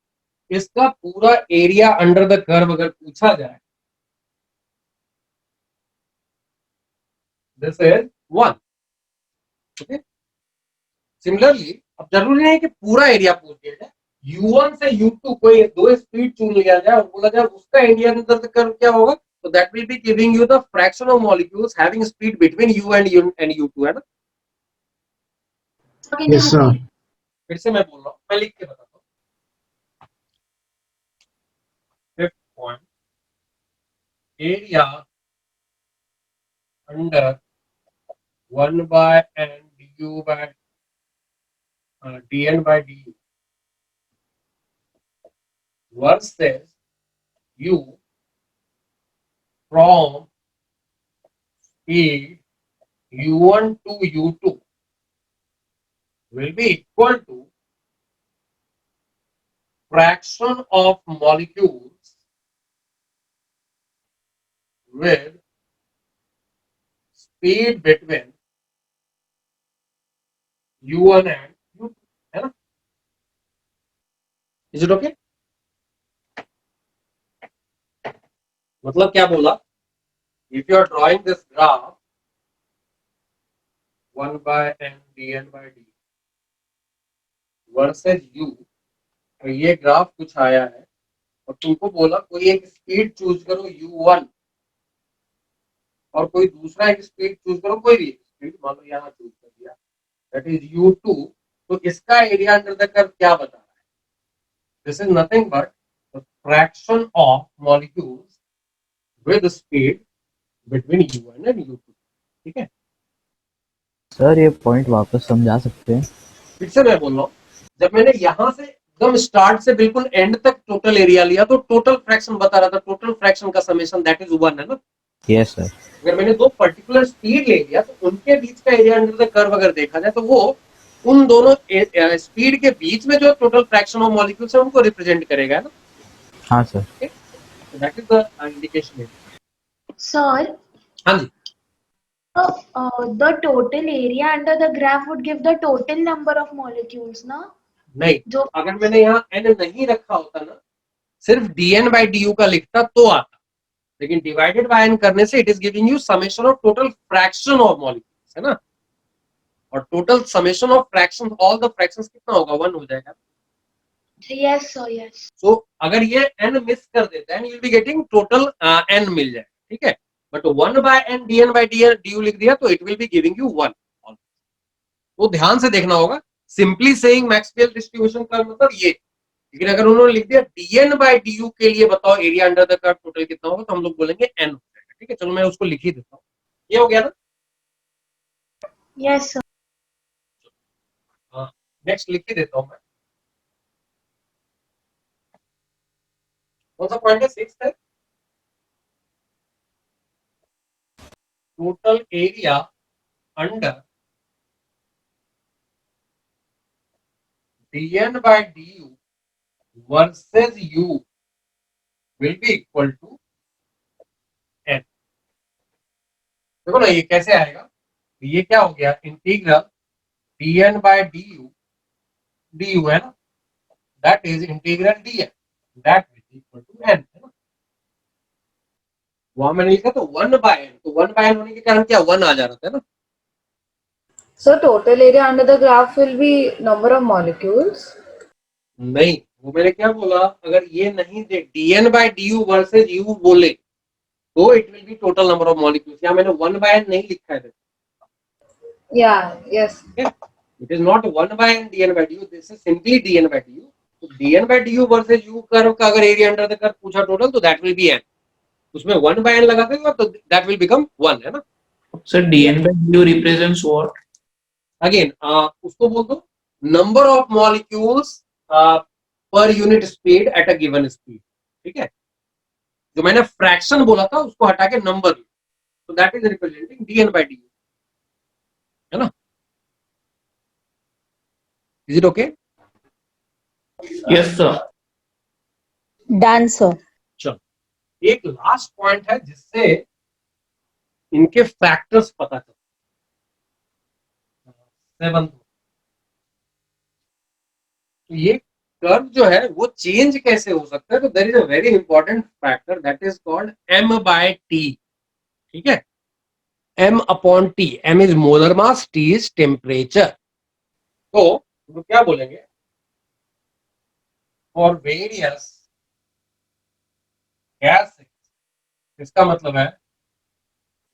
इसका पूरा एरिया अंडर द कर्व अगर पूछा जाए, दिस इज 1। ओके, सिमिलरली अब जरूरी नहीं कि पूरा एरिया पूछ दिया जाए, u1 से u2 कोई दो स्पीड चुन लिया जाए और बोला जाए उसका एरिया अंडर द कर्व क्या होगा, तो that will be giving you the fraction of molecules having speed between u and u2, है ना। Yes, sir. फिर से मैं बोल रहा हूँ, मैं लिख के बताता हूँ। Fifth point, area under 1 by n du by dn by du versus u from speed u1 to u2 will be equal to fraction of molecules with speed between u1 and u2, है is it okay? मतलब क्या बोला, if you are drawing this graph 1 by n dn by dt versus u, तो ये graph कुछ आया है और तुमको बोला कोई एक स्पीड चूज करो u1 और कोई दूसरा एक स्पीड चूज करो, कोई भी स्पीड, मान लो यहाँ चूज कर दिया, दैट इज u2, तो इसका एरिया अंडर द कर्व क्या बता रहा है? This is nothing but the fraction of molecules with speed between u1 and u2। ठीक है सर ये पॉइंट वापस समझा सकते हैं? फिर से मैं बोल रहा हूँ, जब मैंने यहाँ से एकदम स्टार्ट से बिल्कुल एंड तक टोटल एरिया लिया तो टोटल फ्रैक्शन बता रहा था, टोटल फ्रैक्शन का समेशन दैट इज 1 है ना। Yes sir. अगर मैंने दो पर्टिकुलर स्पीड ले लिया तो उनके बीच का एरिया अंडर द कर्व अगर देखा जाए तो वो उन दोनों स्पीड के बीच में जो टोटल फ्रैक्शन ऑफ मॉलिक्यूल्स है उनको रिप्रेजेंट करेगा ना। हाँ sir. That is the indication. Sir, हाँ जी, the total area under the graph would give the total number of molecules, ना? नहीं जो अगर मैंने यहाँ n नहीं रखा होता ना, सिर्फ dn by du का लिखता तो आता, लेकिन डिवाइडेड बाय n करने से it is giving you summation of total fraction of molecules, है ना। और total summation of fraction all the fractions कितना होगा? 1 हो जाएगा। yes sir, yes. सो अगर ये n मिस कर देता है, you will be getting total n मिल जाएगा। ठीक है, but 1 by n dn by du लिख दिया तो it will be giving you 1। तो ध्यान से देखना होगा, सिंपली सेइंग मैक्सवेल डिस्ट्रीब्यूशन का मतलब ये, लेकिन अगर उन्होंने लिख दिया dn by du के लिए बताओ area under the curve total कितना होगा, तो हम लोग बोलेंगे n हो जाएगा। ठीक है, चलो मैं उसको लिख ही देता हूँ। ये हो गया ना? Yes sir. हाँ, नेक्स्ट लिख ही देता हूँ मैं। कौन सा पॉइंट है? 6 है। Total area under dn by du versus u will be equal to n। देखो ना ये कैसे आएगा, ये क्या हो गया, इंटीग्रल dn by du है ना, that is integral dn that is equal to n, है ना। वहां मैंने लिखा तो 1 by n, तो 1 by n होने के कारण क्या 1 आ जा रहा था ना। So total area under the graph will be number of molecules. नहीं, वो मैंने क्या बोला, अगर ये नहीं दे dn by du versus u बोले तो it will B total number of molecules. यहाँ मैंने 1 by n नहीं लिखा है, Yeah, yes. It is not 1 by n dn by du, this is simply dn by du। तो dn by du versus u curve का अगर area under the curve पूछा total तो दैट विल बी n, उसमें 1 by n लगा देगा तो that will become 1, है ना। Sir, dn by du represents what? Again उसको बोल दो नंबर ऑफ मॉलिक्यूल्स पर unit speed at a given speed. ठीक है, जो मैंने फ्रैक्शन बोला था उसको हटा के नंबर, तो that is representing dn by du, है ना। Is it okay? Yes, sir. Done, sir. चलो, एक लास्ट पॉइंट है जिससे इनके फैक्टर्स पता चलते। 7, तो ये कर्व जो है वो चेंज कैसे हो सकता है, तो there is a very important factor that is called m by t। ठीक है, m upon t, m is molar mass, t is temperature. तो क्या बोलेंगे, फॉर वेरियस गैसेस, इसका मतलब है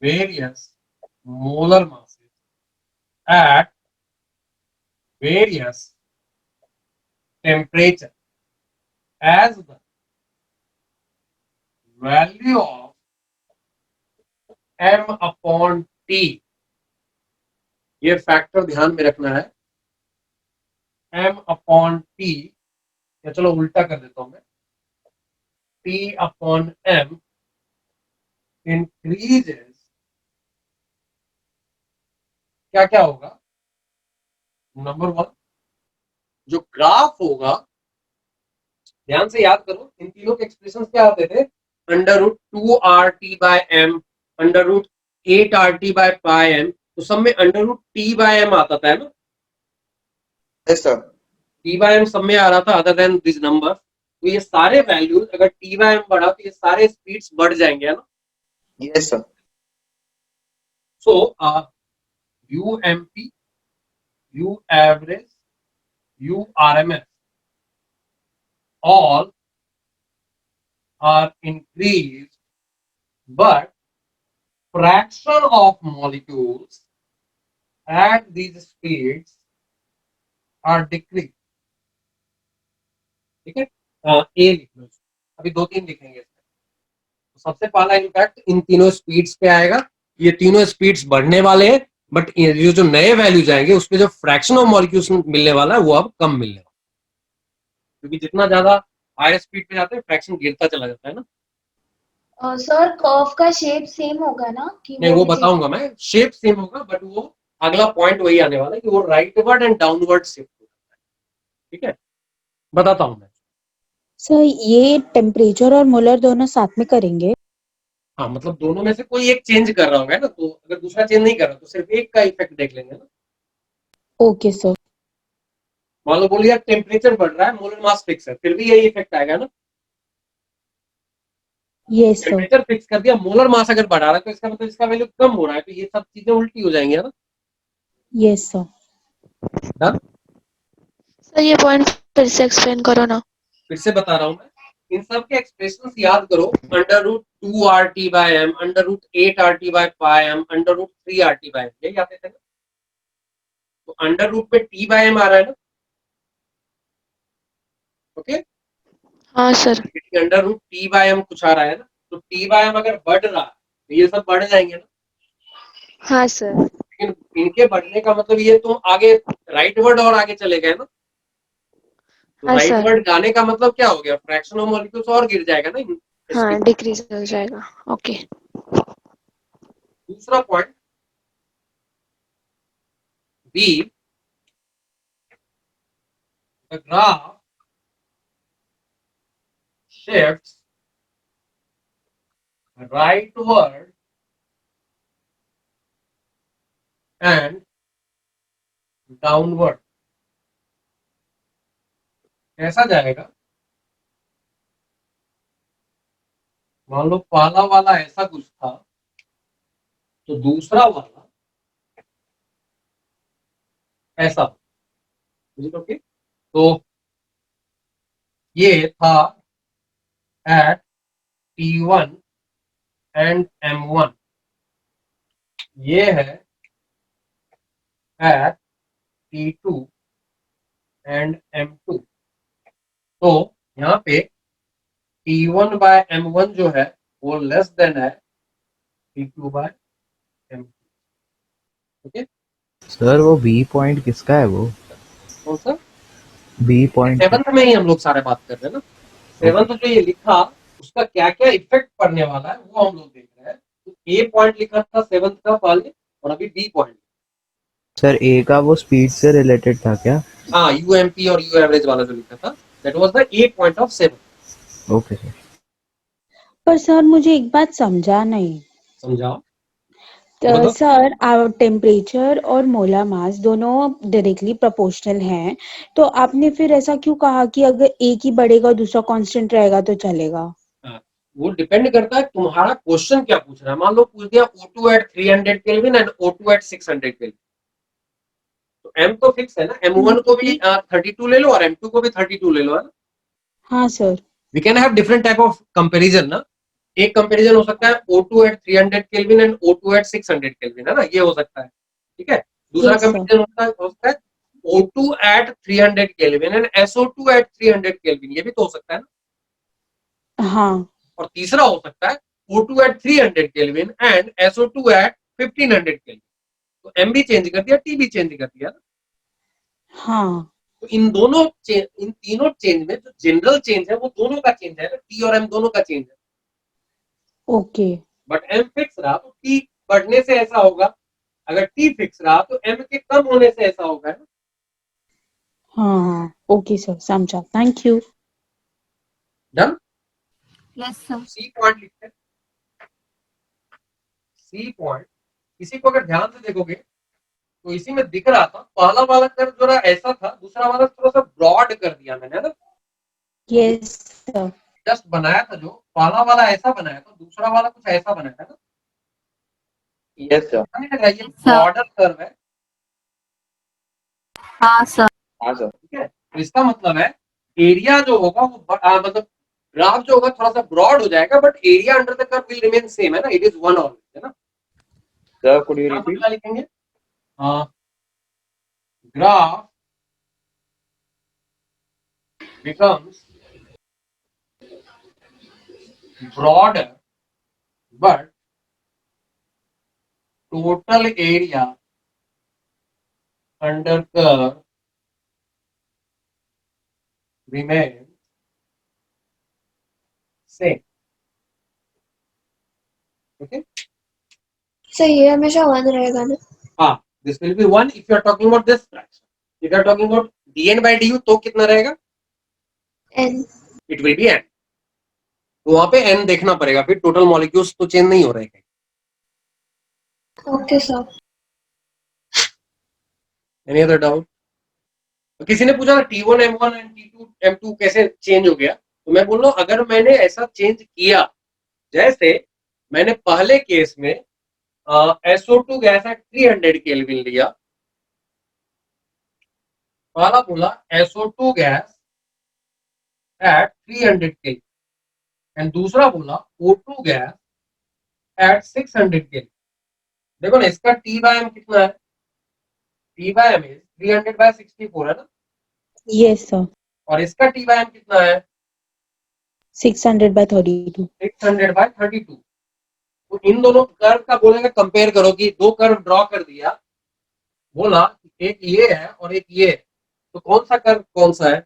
various molar masses at various temperature as the value of m upon t, ये factor ध्यान में रखना है। m upon t, या चलो उल्टा कर देता हूं मैं, t upon m increases, क्या क्या होगा, नंबर 1 जो ग्राफ होगा, ध्यान से याद करो इन तीनों के एक्सप्रेशन क्या होते थे, √2RT by m, √8RT by pi m, तो सब में √T by m आता था, है ना। Yes, sir. T by M सब में आ रहा था अदर देन दिस नंबर, तो ये सारे वैल्यूज अगर टी बाय एम बढ़ा तो ये सारे स्पीड्स बढ़ जाएंगे, है ना? Yes, sir. So U M P, U average, U R M S all are increased, but fraction of molecules at these speeds are decreased. ठीक है, ए लिख लो, अभी 2-3 लिखेंगे इसमें। तो सबसे पहला इम्पैक्ट इन तीनों स्पीड्स पे आएगा, ये तीनों स्पीड्स बढ़ने वाले हैं, बट ये जो नए वैल्यूज आएंगे उसमें जो फ्रैक्शन ऑफ मॉलिक्यूल्स मिलने वाला है वो अब कम मिलने वाला है, क्योंकि जितना ज्यादा हायर स्पीड पे जाते हैं फ्रैक्शन गिरता चला जाता है ना। सर कर्व का शेप सेम होगा ना कि नहीं, वो भी change- बताऊंगा मैं, शेप सेम होगा, बट वो अगला पॉइंट वही आने वाला है कि वो राइटवर्ड एंड डाउनवर्ड शिफ्ट हो जाता है। ठीक है, बताता हूं मैं। सर ये टेम्परेचर और मोलर दोनों साथ में करेंगे? हाँ, मतलब दोनों में से कोई एक चेंज कर रहा होगा ना, तो अगर दूसरा चेंज नहीं कर रहा तो सिर्फ एक का इफेक्ट देख लेंगे ना। Okay sir. मान लो बोलिए टेम्परेचर बढ़ रहा है, मोलर मास फिक्स है, फिर भी यही इफेक्ट आएगा ना। Yes sir. टेम्परेचर फिक्स कर दिया, मोलर मास अगर बढ़ा रहा है तो इसका मतलब इसका वैल्यू कम हो रहा है, तो ये सब चीजें उल्टी हो जाएंगी, है ना। Yes sir. डन। सर ये पॉइंट फिर से एक्सप्लेन करो ना। फिर से बता रहा हूं मैं, इन सब के एक्सप्रेशंस याद करो, under root 2 R T by M, under root 8 R T by pi M, under root 3 R T by M, यही आते थे ना। तो अंडर रूट पे टी बाय एम आ रहा है ना, ओके। हाँ sir. Under root T by M कुछ आ रहा है ना, तो टी बाय एम अगर बढ़ रहा है तो ये सब बढ़ जाएंगे ना। हाँ सर। लेकिन इनके बढ़ने का मतलब ये तुम आगे राइटवर्ड और आगे चले गए ना, तो हाँ सर। राइटवर्ड जाने का मतलब क्या हो गया, फ्रैक्शन ऑफ मॉलिक्यूल्स और गिर जाएगा ना। हाँ डिक्रीज हो जाएगा। ओके। दूसरा point B, the graph shifts rightward and downward। कैसा जाएगा, मान लो पहला वाला ऐसा कुछ था तो दूसरा वाला ऐसा, ओके। तो ये था at T1 and M1, ये है at T2 and M2। तो यहाँ पे T1 by M1 जो है वो लेस देन है T2 by M2। Okay, sir वो बी पॉइंट किसका है वो? कौन सा? बी पॉइंट 7th में ही हम लोग सारे बात कर रहे हैं ना। 7th जो ये लिखा उसका क्या क्या इफेक्ट पड़ने वाला है वो हम लोग देख रहे हैं। तो ए पॉइंट लिखा था 7th का पहले, और अभी बी पॉइंट। सर ए का वो स्पीड से रिलेटेड था क्या? हाँ, यूएमपी और यू एवरेज वाला जो लिखा था that was the A point of 7। Okay sir. पर सर मुझे एक बात समझा नहीं। समझाओ। तो सर टेम्परेचर और मोलर मास दोनों डायरेक्टली प्रोपोर्शनल हैं, तो आपने फिर ऐसा क्यों कहा कि अगर एक ही बढ़ेगा दूसरा कांस्टेंट रहेगा तो चलेगा? वो डिपेंड करता है तुम्हारा क्वेश्चन क्या पूछ रहा है। मान लो पूछ दिया O2 at 300 kelvin and O2 at 600 kelvin, तो M तो फिक्स है ना, M1 को भी 32 ले लो और M2 को भी 32 ले लो, है ना। हाँ sir. We can have different type of comparison ना। एक कंपैरिजन हो सकता है O2 at 300 kelvin and O2 at 600 kelvin, है ना, ये हो सकता है। ठीक है, दूसरा Yes, sir. कंपैरिजन हो सकता है O2 at 300 kelvin and SO2 at 300 kelvin, ये भी तो हो सकता है ना। हाँ। और तीसरा हो सकता है O2 at 300 kelvin and SO2 at 1500 kelvin. तो M भी चेंज कर दिया, T भी चेंज कर दिया। हाँ। तो इन तीनों चेंज में जो जनरल चेंज है वो दोनों का चेंज है, T और M दोनों का चेंज है। ओके। बट M फिक्स रहा तो T बढ़ने से ऐसा होगा, अगर T फिक्स रहा तो M के कम होने से ऐसा होगा, है ना। हाँ ओके सर, समझा। Thank you. Done. Yes sir. C point लिखते हैं। सी पॉइंट, इसी को अगर ध्यान से देखोगे तो इसी में दिख रहा था पहला वाला कर्व जो रहा ऐसा था, दूसरा वाला थोड़ा सा ब्रॉड कर दिया मैंने, है ना। Yes sir. जस्ट बनाया था, जो पहला वाला ऐसा बनाया था, दूसरा वाला कुछ ऐसा बनाया था ना। Yes sir. नहीं लग रहा ये बॉर्डर कर्व है। हाँ सर। हाँ सर। ठीक है, तो इसका मतलब है एरिया जो होगा वो मतलब ग्राफ जो होगा थोड़ा सा ब्रॉड हो जाएगा, but area under the curve will remain same, है ना, इट इज वन ऑलवेज, है ना। सर कुड यू यहाँ पर रिपीट? क्या लिखेंगे? Graph becomes broader but total area under curve remains same. Okay. So ये हमेशा वन रहेगा ना? हाँ, this will be one if you are talking about this fraction. If you are talking about dn by du तो कितना रहेगा? n. It will be n. तो वहां पे n देखना पड़ेगा, फिर टोटल मॉलिक्यूल्स तो चेंज नहीं हो रहे हैं। Okay sir. Any other doubt? तो किसी ने पूछा T1 M1 and T2 M2 कैसे चेंज हो गया, तो मैं बोल रहा हूँ अगर मैंने ऐसा चेंज किया, जैसे मैंने पहले केस में SO2 गैस एट 300 केल्विन लिया, पहला बोला SO2 gas at 300 kelvin and दूसरा बोला O2 गैस एट 600 केल्विन। देखो ना, इसका T बाय M कितना है? T by M is 300 by 64, है ना। Yes sir. और इसका T बाय M कितना है? 600/32। 600/32। तो इन दोनों कर्व का बोलेगा कंपेयर करो, कि दो कर्व ड्रॉ कर दिया, बोला एक ये है और एक ये है, तो कौन सा कर्व कौन सा है?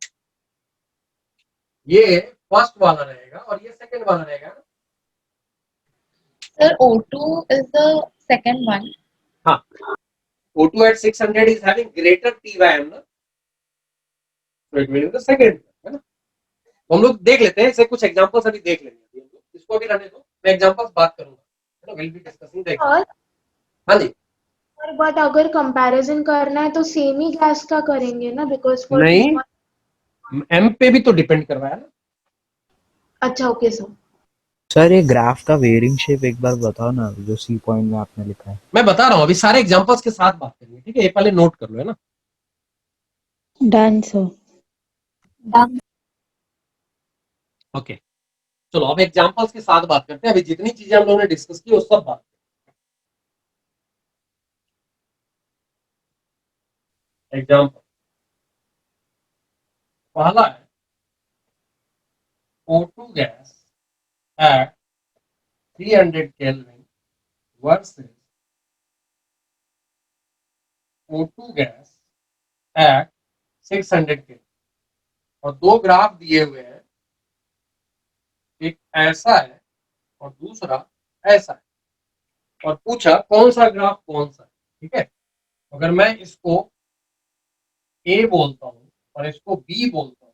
ये फर्स्ट वाला रहेगा और ये सेकंड वाला रहेगा। Sir, O2 is the second one. हाँ, O2 at 600 is having greater T by M ना, so it will be the second, है ना। हम लोग देख लेते हैं, इसे कुछ एग्जांपल्स अभी देख लेंगे, इसको अभी रहने दो, मैं एग्जांपल्स बात करूंगा, है ना, will be discussing the example. हाँ जी। बट अगर कंपैरिजन करना है तो सेम ही गैस का करेंगे ना, बिकॉज फॉर नहीं, M पे भी तो डिपेंड कर रहा है ना। अच्छा ओके सर। सर ये ग्राफ का वेयरिंग शेप एक बार बताओ ना, जो सी पॉइंट में आपने लिखा है। मैं बता रहा हूँ, अभी सारे एग्जांपल्स के साथ बात करेंगे, ठीक है, ये पहले नोट कर लो, है ना। Done sir. ओके, चलो अब एग्जांपल्स के साथ बात करते हैं। अभी जितनी चीजें हम लोगों ने डिस्कस की वो सब बात। एग्जांपल पहला है O2 gas at 300 Kelvin versus O2 gas at 600 Kelvin, और दो ग्राफ दिए हुए हैं, एक ऐसा है और दूसरा ऐसा है, और पूछा कौन सा ग्राफ कौन सा है। ठीक है, अगर मैं इसको A बोलता हूँ और इसको B बोलता हूँ,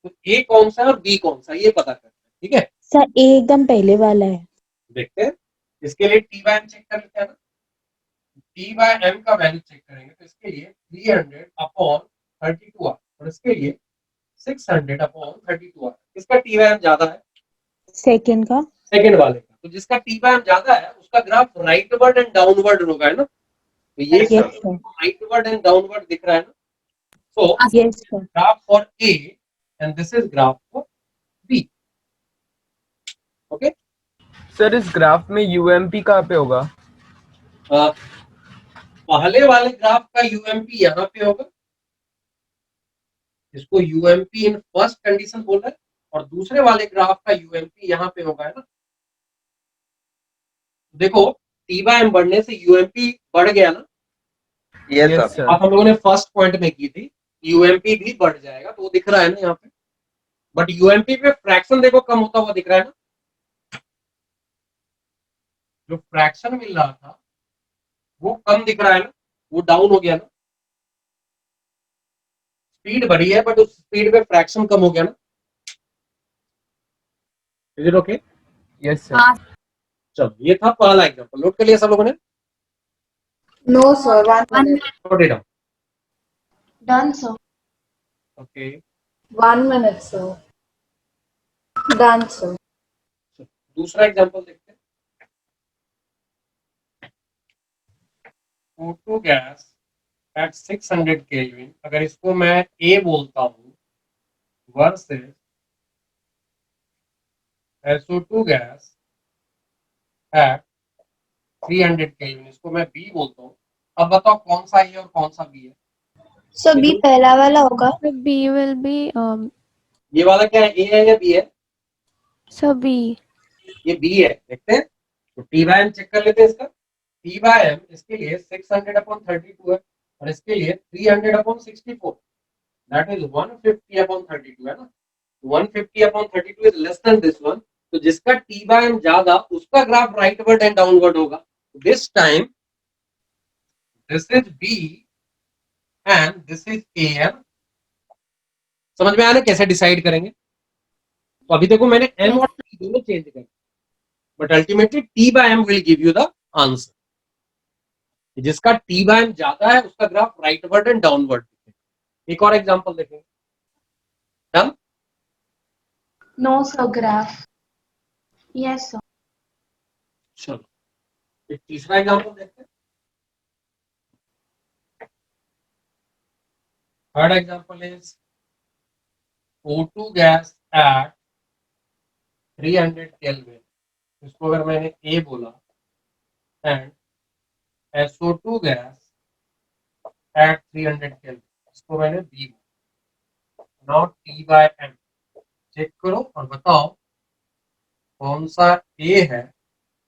तो A कौन सा है और B कौन सा है ये पता करना है। ठीक है सर, ए एकदम पहले वाला है। देखते हैं, इसके लिए T बाय M चेक कर लेते हैं ना। T बाय M का वैल्यू चेक करेंगे, तो इसके लिए 300/32 और इसके लिए 600/32। इसका T बाय M ज्यादा है, सेकंड का। सेकंड वाले का। तो जिसका T बाय M ज्यादा है उसका ग्राफ राइटवर्ड एंड डाउनवर्ड होगा, है ना। तो ये राइटवर्ड एंड डाउनवर्ड दिख रहा है ना। So yes sir. Graph for A and this is graph for B। Okay sir, इस ग्राफ में यूएमपी कहाँ पे होगा? पहले वाले ग्राफ का यूएमपी यहाँ पे होगा, इसको यूएमपी इन फर्स्ट कंडीशन बोल रहा है, और दूसरे वाले ग्राफ का यूएमपी यहाँ पे होगा, है ना। देखो T बाय M बढ़ने से यूएमपी बढ़ गया ना। Yes sir. आप हम लोगों ने फर्स्ट पॉइंट में की थी, यूएमपी भी बढ़ जाएगा, तो वो दिख रहा है ना यहाँ पे। बट यूएमपी पे फ्रैक्शन देखो कम होता हुआ दिख रहा है ना। जो फ्रैक्शन मिल रहा था वो कम दिख रहा है ना, वो डाउन हो गया ना। स्पीड बढ़ी है बट उस स्पीड पे फ्रैक्शन कम हो गया ना। Is it okay? Yes sir. चलो ये था पहला एग्जांपल, नोट कर लिया सब लोगों ने। No, sir. 1 minute. Note it down. Done, sir. Okay. 1 minute, sir. Done, sir. दूसरा एग्जांपल देखते हैं. O2 गैस at 600 Kelvin, अगर इसको मैं A बोलता हूँ versus SO2 gas at 300 Kelvin, इसको मैं B बोलता हूँ. अब बताओ कौन सा A और कौन सा B है? So B पहला वाला होगा. So B will be ये वाला क्या है, A है या B है? so B. ये B है. देखते हैं तो T by M चेक कर लेते हैं इसका. T by M इसके लिए 600/32 है और इसके लिए 300/64. That is 150/32 है ना. 150/32 is less than this one. तो जिसका T by M ज्यादा उसका ग्राफ राइटवर्ड एंड डाउनवर्ड होगा. This time this is B and this is AM. समझ में आया ना कैसे डिसाइड करेंगे? तो अभी देखो मैंने M और T दोनों चेंज कर, but ultimately T by M will give you the answer. जिसका T by M ज्यादा है उसका ग्राफ राइटवर्ड एंड डाउनवर्ड. एक और एग्जांपल देखेंगे. Done? No, sir. Graph. Yes, sir. चलो एक तीसरा एग्जांपल देखते हैं. Third example is O2 gas at 300 Kelvin. इसको अगर मैंने A बोला and SO2 gas at 300 Kelvin, इसको मैंने B बोला. Now T by M check करो और बताओ कौन सा A है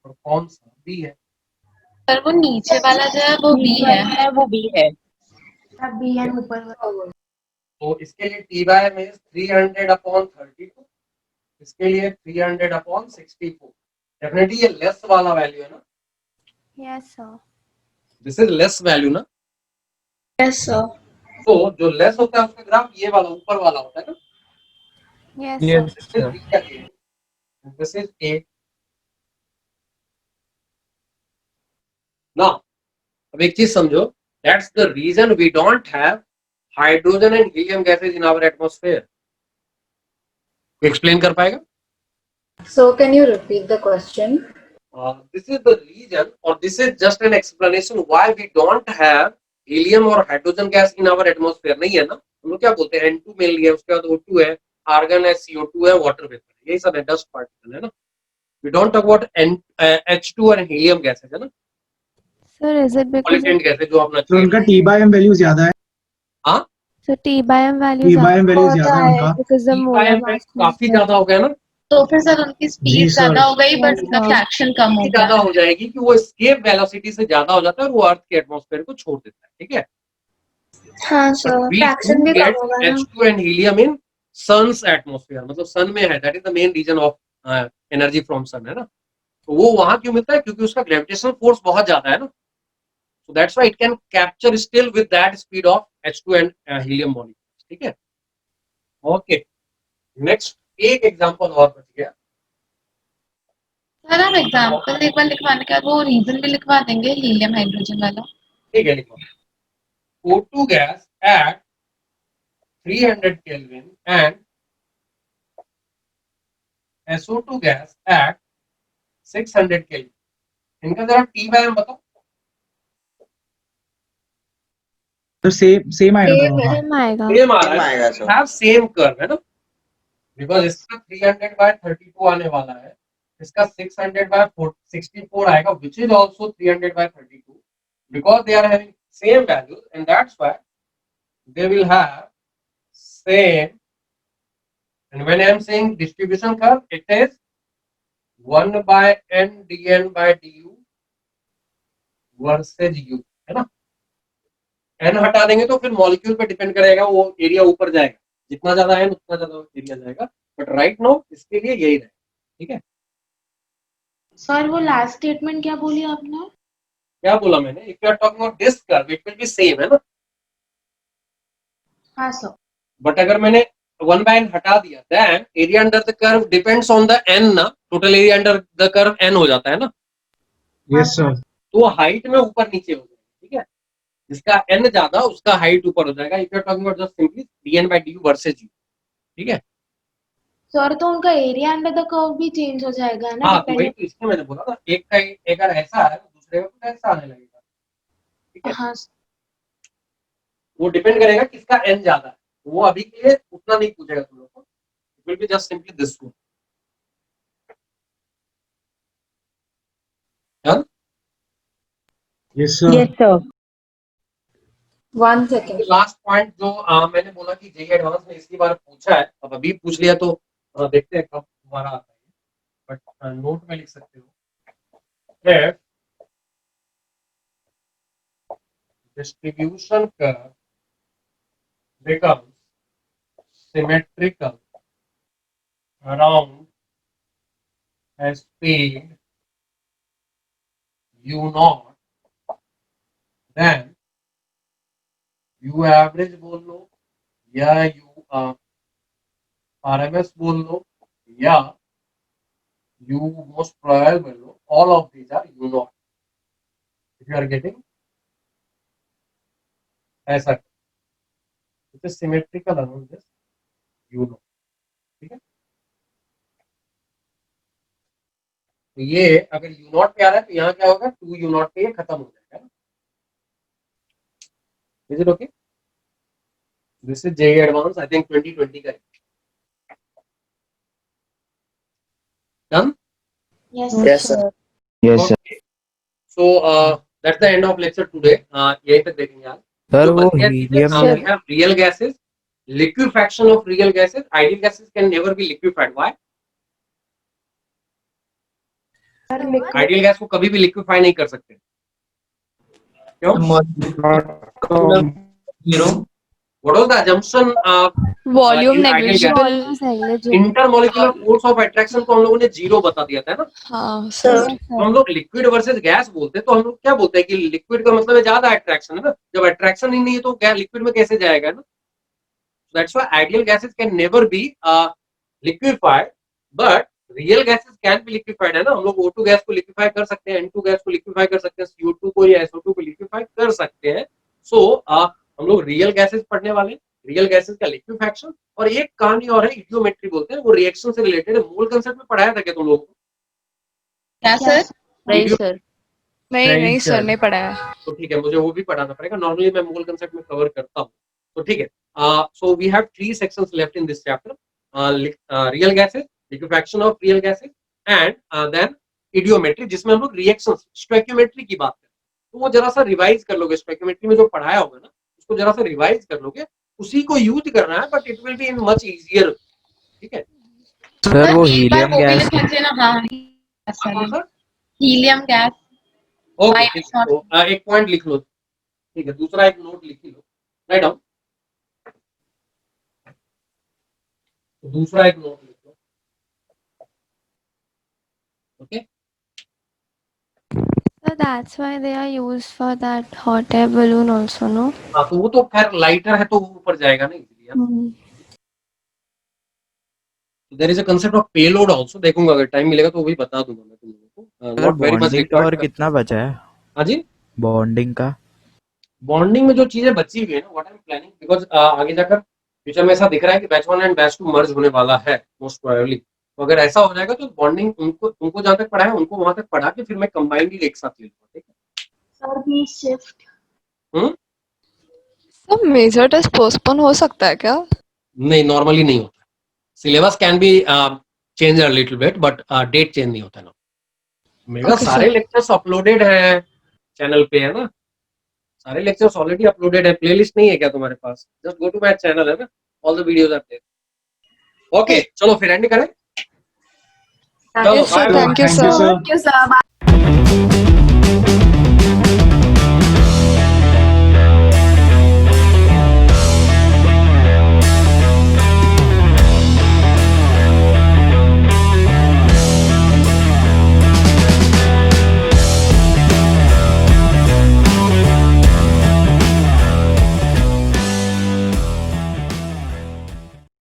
और कौन सा B है. सर वो नीचे वाला जो है वो B है. वो B है. अब B है ऊपर वाला. तो इसके लिए T by M is 300/32. इसके लिए 300/64. डेफिनेटली ये लेस वाला वैल्यू है ना. Yes, sir. This is less value ना. Yes, sir. तो जो लेस होता है उसका ग्राफ ये वाला ऊपर वाला होता है ना. Yes, Yes, sir. sir. This is A. Now, अब एक चीज समझो. That's the reason we don't have hydrogen and helium gases in our atmosphere. Explain कर पाएगा? So can you repeat the question? This is the reason, or this is just an explanation why we don't have helium or hydrogen gas in our atmosphere. नहीं है ना. हम लोग क्या बोलते हैं, N2 मिल गया, उसके बाद O2 है, आर्गन है, CO2 है, वाटर वेपर, यही सब है, डस्ट पार्टिकल है ना. We don't talk about H2 और helium gases है ना. Sir, is it because पॉलिसेंट गैसेस जो अपना तो उनका T by M वैल्यू ज्यादा है. हाँ, so T by M value T by M value ज्यादा है उनका. because the T by molar M mass काफी ज्यादा हो गया ना. तो फिर सर उनकी स्पीड जी, सर. ज्यादा हो गई बट Yes, उनका sir. फ्रैक्शन कम हो इतनी ज्यादा गया. हो जाएगी कि वो एस्केप वेलोसिटी से ज्यादा हो जाता है और वो अर्थ के एटमॉस्फेयर को छोड़ देता है. ठीक है. हाँ sir. But we Fraction do भी get कम होगा ना. H2 and helium in sun's atmosphere. मतलब सन में है. That is the main region of energy from sun है ना. तो वो वहां क्यों मिलता है? क्योंकि उसका ग्रेविटेशनल फोर्स बहुत ज्यादा है ना. So that's why it can capture still with that speed of H2 and helium molecules. ठीक है. Okay. Next एक एग्जांपल और बच गया. सर आप एग्जाम्पल एक बार लिखवाने के बाद वो रीजन भी लिखवा देंगे हीलियम हाइड्रोजन वाला. ठीक है, लिखो. O2 gas at 300 Kelvin and SO2 gas at 600 Kelvin. इनका जरा T by M बताओ. तो सेम आएगा दोनों का. same आएगा. सेम आ Same रहा है. आएगा सर. Have same curve है ना. Because इसका 300/32 आने वाला है. इसका 600/64 आएगा, which is also 300/32. Because they are having same values, and that's why they will have same. And when I am saying distribution curve, it is 1/n dn/du versus u है ना. n हटा देंगे तो फिर मॉलिक्यूल पे depend करेगा, वो area ऊपर जाएगा. जितना ज्यादा n उतना ज्यादा एरिया जाएगा. बट राइट नो इसके लिए यही रहेगा. ठीक है. सर वो लास्ट स्टेटमेंट क्या बोली आपने? क्या बोला मैंने? If you are talking about this curve it will be same है ना. हाँ सर. बट अगर मैंने 1/n हटा दिया then area under the curve depends on the n ना. Total area under the curve n हो जाता है ना. Yes sir. तो हाइट में ऊपर नीचे हो जाएगा. ठीक जिसका n ज्यादा उसका हाइट ऊपर हो जाएगा। If you are talking about just simply dn by du versus u, ठीक है। सर तो उनका एरिया अंडर द कर्व भी चेंज हो जाएगा ना, हाँ, तो वही डिपेंडिंग। तो इसलिए मैंने बोला ना, एक का एक अगर ऐसा है तो दूसरे का कुछ ऐसा आने लगेगा, ठीक है। हाँ वो डिपेंड करेगा किसका n ज्यादा है। वो अभी के लिए उतना नहीं पूछेगा तुम लोग को, it will be just simply this one. Done? Yes sir. Yes sir. 1 second. Last point जो मैंने बोला कि जेई एडवांस में इसकी बार पूछा है, अब अभी पूछ लिया तो देखते हैं कब दोबारा आता है, बट नोट में लिख सकते हो। If distribution curve becomes symmetrical around a speed u naught, then u average बोल लो या u RMS बोल लो या u most probable बोल लो, all of these are u naught. If you are getting ऐसा, it is symmetrical around this u naught, ठीक है। तो ये अगर u naught पे आ रहा है तो यहाँ क्या होगा, 2 u naught पे ये खत्म हो जाएगा ना। Is it okay? This is JEE Advanced, I think 2020 का है। Done? Yes, Yes, sir. Yes sir. Okay. So that's the end of lecture today. यहीं तक देखेंगे आज। सर जो वो बच गया चीजें, helium we have real gases, liquefaction of real gases. Ideal gases can never be liquefied. Why? Ideal gas को कभी भी लिक्विफाई नहीं कर सकते। क्यों? What was the assumption volume in ideal gas? Negligible. Intermolecular force of attraction को हम लोगों ने 0 बता दिया था ना। हाँ सर हम लोग लिक्विड वर्सेस गैस बोलते हैं तो हम लोग क्या बोलते हैं कि लिक्विड का मतलब है ज्यादा अट्रैक्शन है ना। जब अट्रैक्शन ही नहीं है तो गैस लिक्विड में कैसे जाएगा ना। That's why ideal gases can never be liquefied, but real gases can be liquefied है ना। हम लोग O2 गैस को लिक्विफाई कर सकते हैं, N2 गैस को लिक्विफाई कर सकते हैं, CO2 को या SO2 को लिक्विफाई कर सकते हैं। सो हम लोग रियल गैसेस पढ़ने वाले, रियल गैसेस का लिक्विफैक्शन। और एक कहानी और है, इडियोमेट्री बोलते हैं, वो रिएक्शन से रिलेटेड है। मोल कंसेप्ट में पढ़ाया था क्या तुम लोगों को? क्या सर? नहीं सर। नहीं सर नहीं पढ़ा है। तो ठीक है, मुझे वो भी पढ़ाना पड़ेगा। नॉर्मली मैं मोल कंसेप्ट में कवर करता हूँ, तो ठीक है। So we have 3 sections left in this chapter, real gases, liquefaction of real gases and then eudiometry, जिसमें हम लोग रिएक्शंस, स्टोइकियोमेट्री की बात करें। तो वो जरा सा रिवाइज कर लोगे, स्टोइकियोमेट्री में जो पढ़ाया होगा ना उसको जरा सा रिवाइज कर लोगे, उसी को यूज करना है, but it will be in much easier, ठीक है। सर वो एक बार हीलियम वो भी गैस लिख लीजिए ना। हाँ हीलियम गैस। ओके, तो एक पॉइंट लिख लो, ठीक है। दूसरा एक नोट लिख लो, राइट डाउन। दूसरा एक नोट लिख लो, okay. So that's why they are used for that hot air balloon also, no? हाँ, तो वो तो खैर लाइटर है तो वो ऊपर जाएगा ना easily. There is a concept of payload also, देखूंगा अगर टाइम मिलेगा तो वो भी बता दूंगा मैं तुम लोगों को। नॉट वेरी मच बॉन्डिंग का और कितना बचा है? हाँ जी, बॉन्डिंग का। बॉन्डिंग में जो चीजें बची हुई है ना, what I am planning, because आगे जाकर फ्यूचर में ऐसा दिख रहा है कि बैच 1 एंड बैच 2 मर्ज होने वाला है मोस्ट प्रोबेबली। तो अगर ऐसा हो जाएगा तो बॉन्डिंग उनको जहां तक पढ़ा है उनको वहां तक पढ़ा के फिर मैं कंबाइंडली एक साथ ले लूंगा, ठीक है। सर भी shift. Sir major test postpone हो सकता है क्या? नहीं, नॉर्मली नहीं होता। Syllabus can be change a little bit, but date change नहीं होता ना। मेरा Okay, सारे sir. लेक्चर्स अपलोडेड हैं चैनल पे, है ना। सारे लेक्चर्स ऑलरेडी अपलोडेड है। प्लेलिस्ट नहीं है क्या तुम्हारे पास? Just go to my channel, है ना, all the videos are there. Okay, चलो फिर एंड करें। चलो Yes, sir. Bye. Thank you, Thank you, sir. sir. Thank you sir.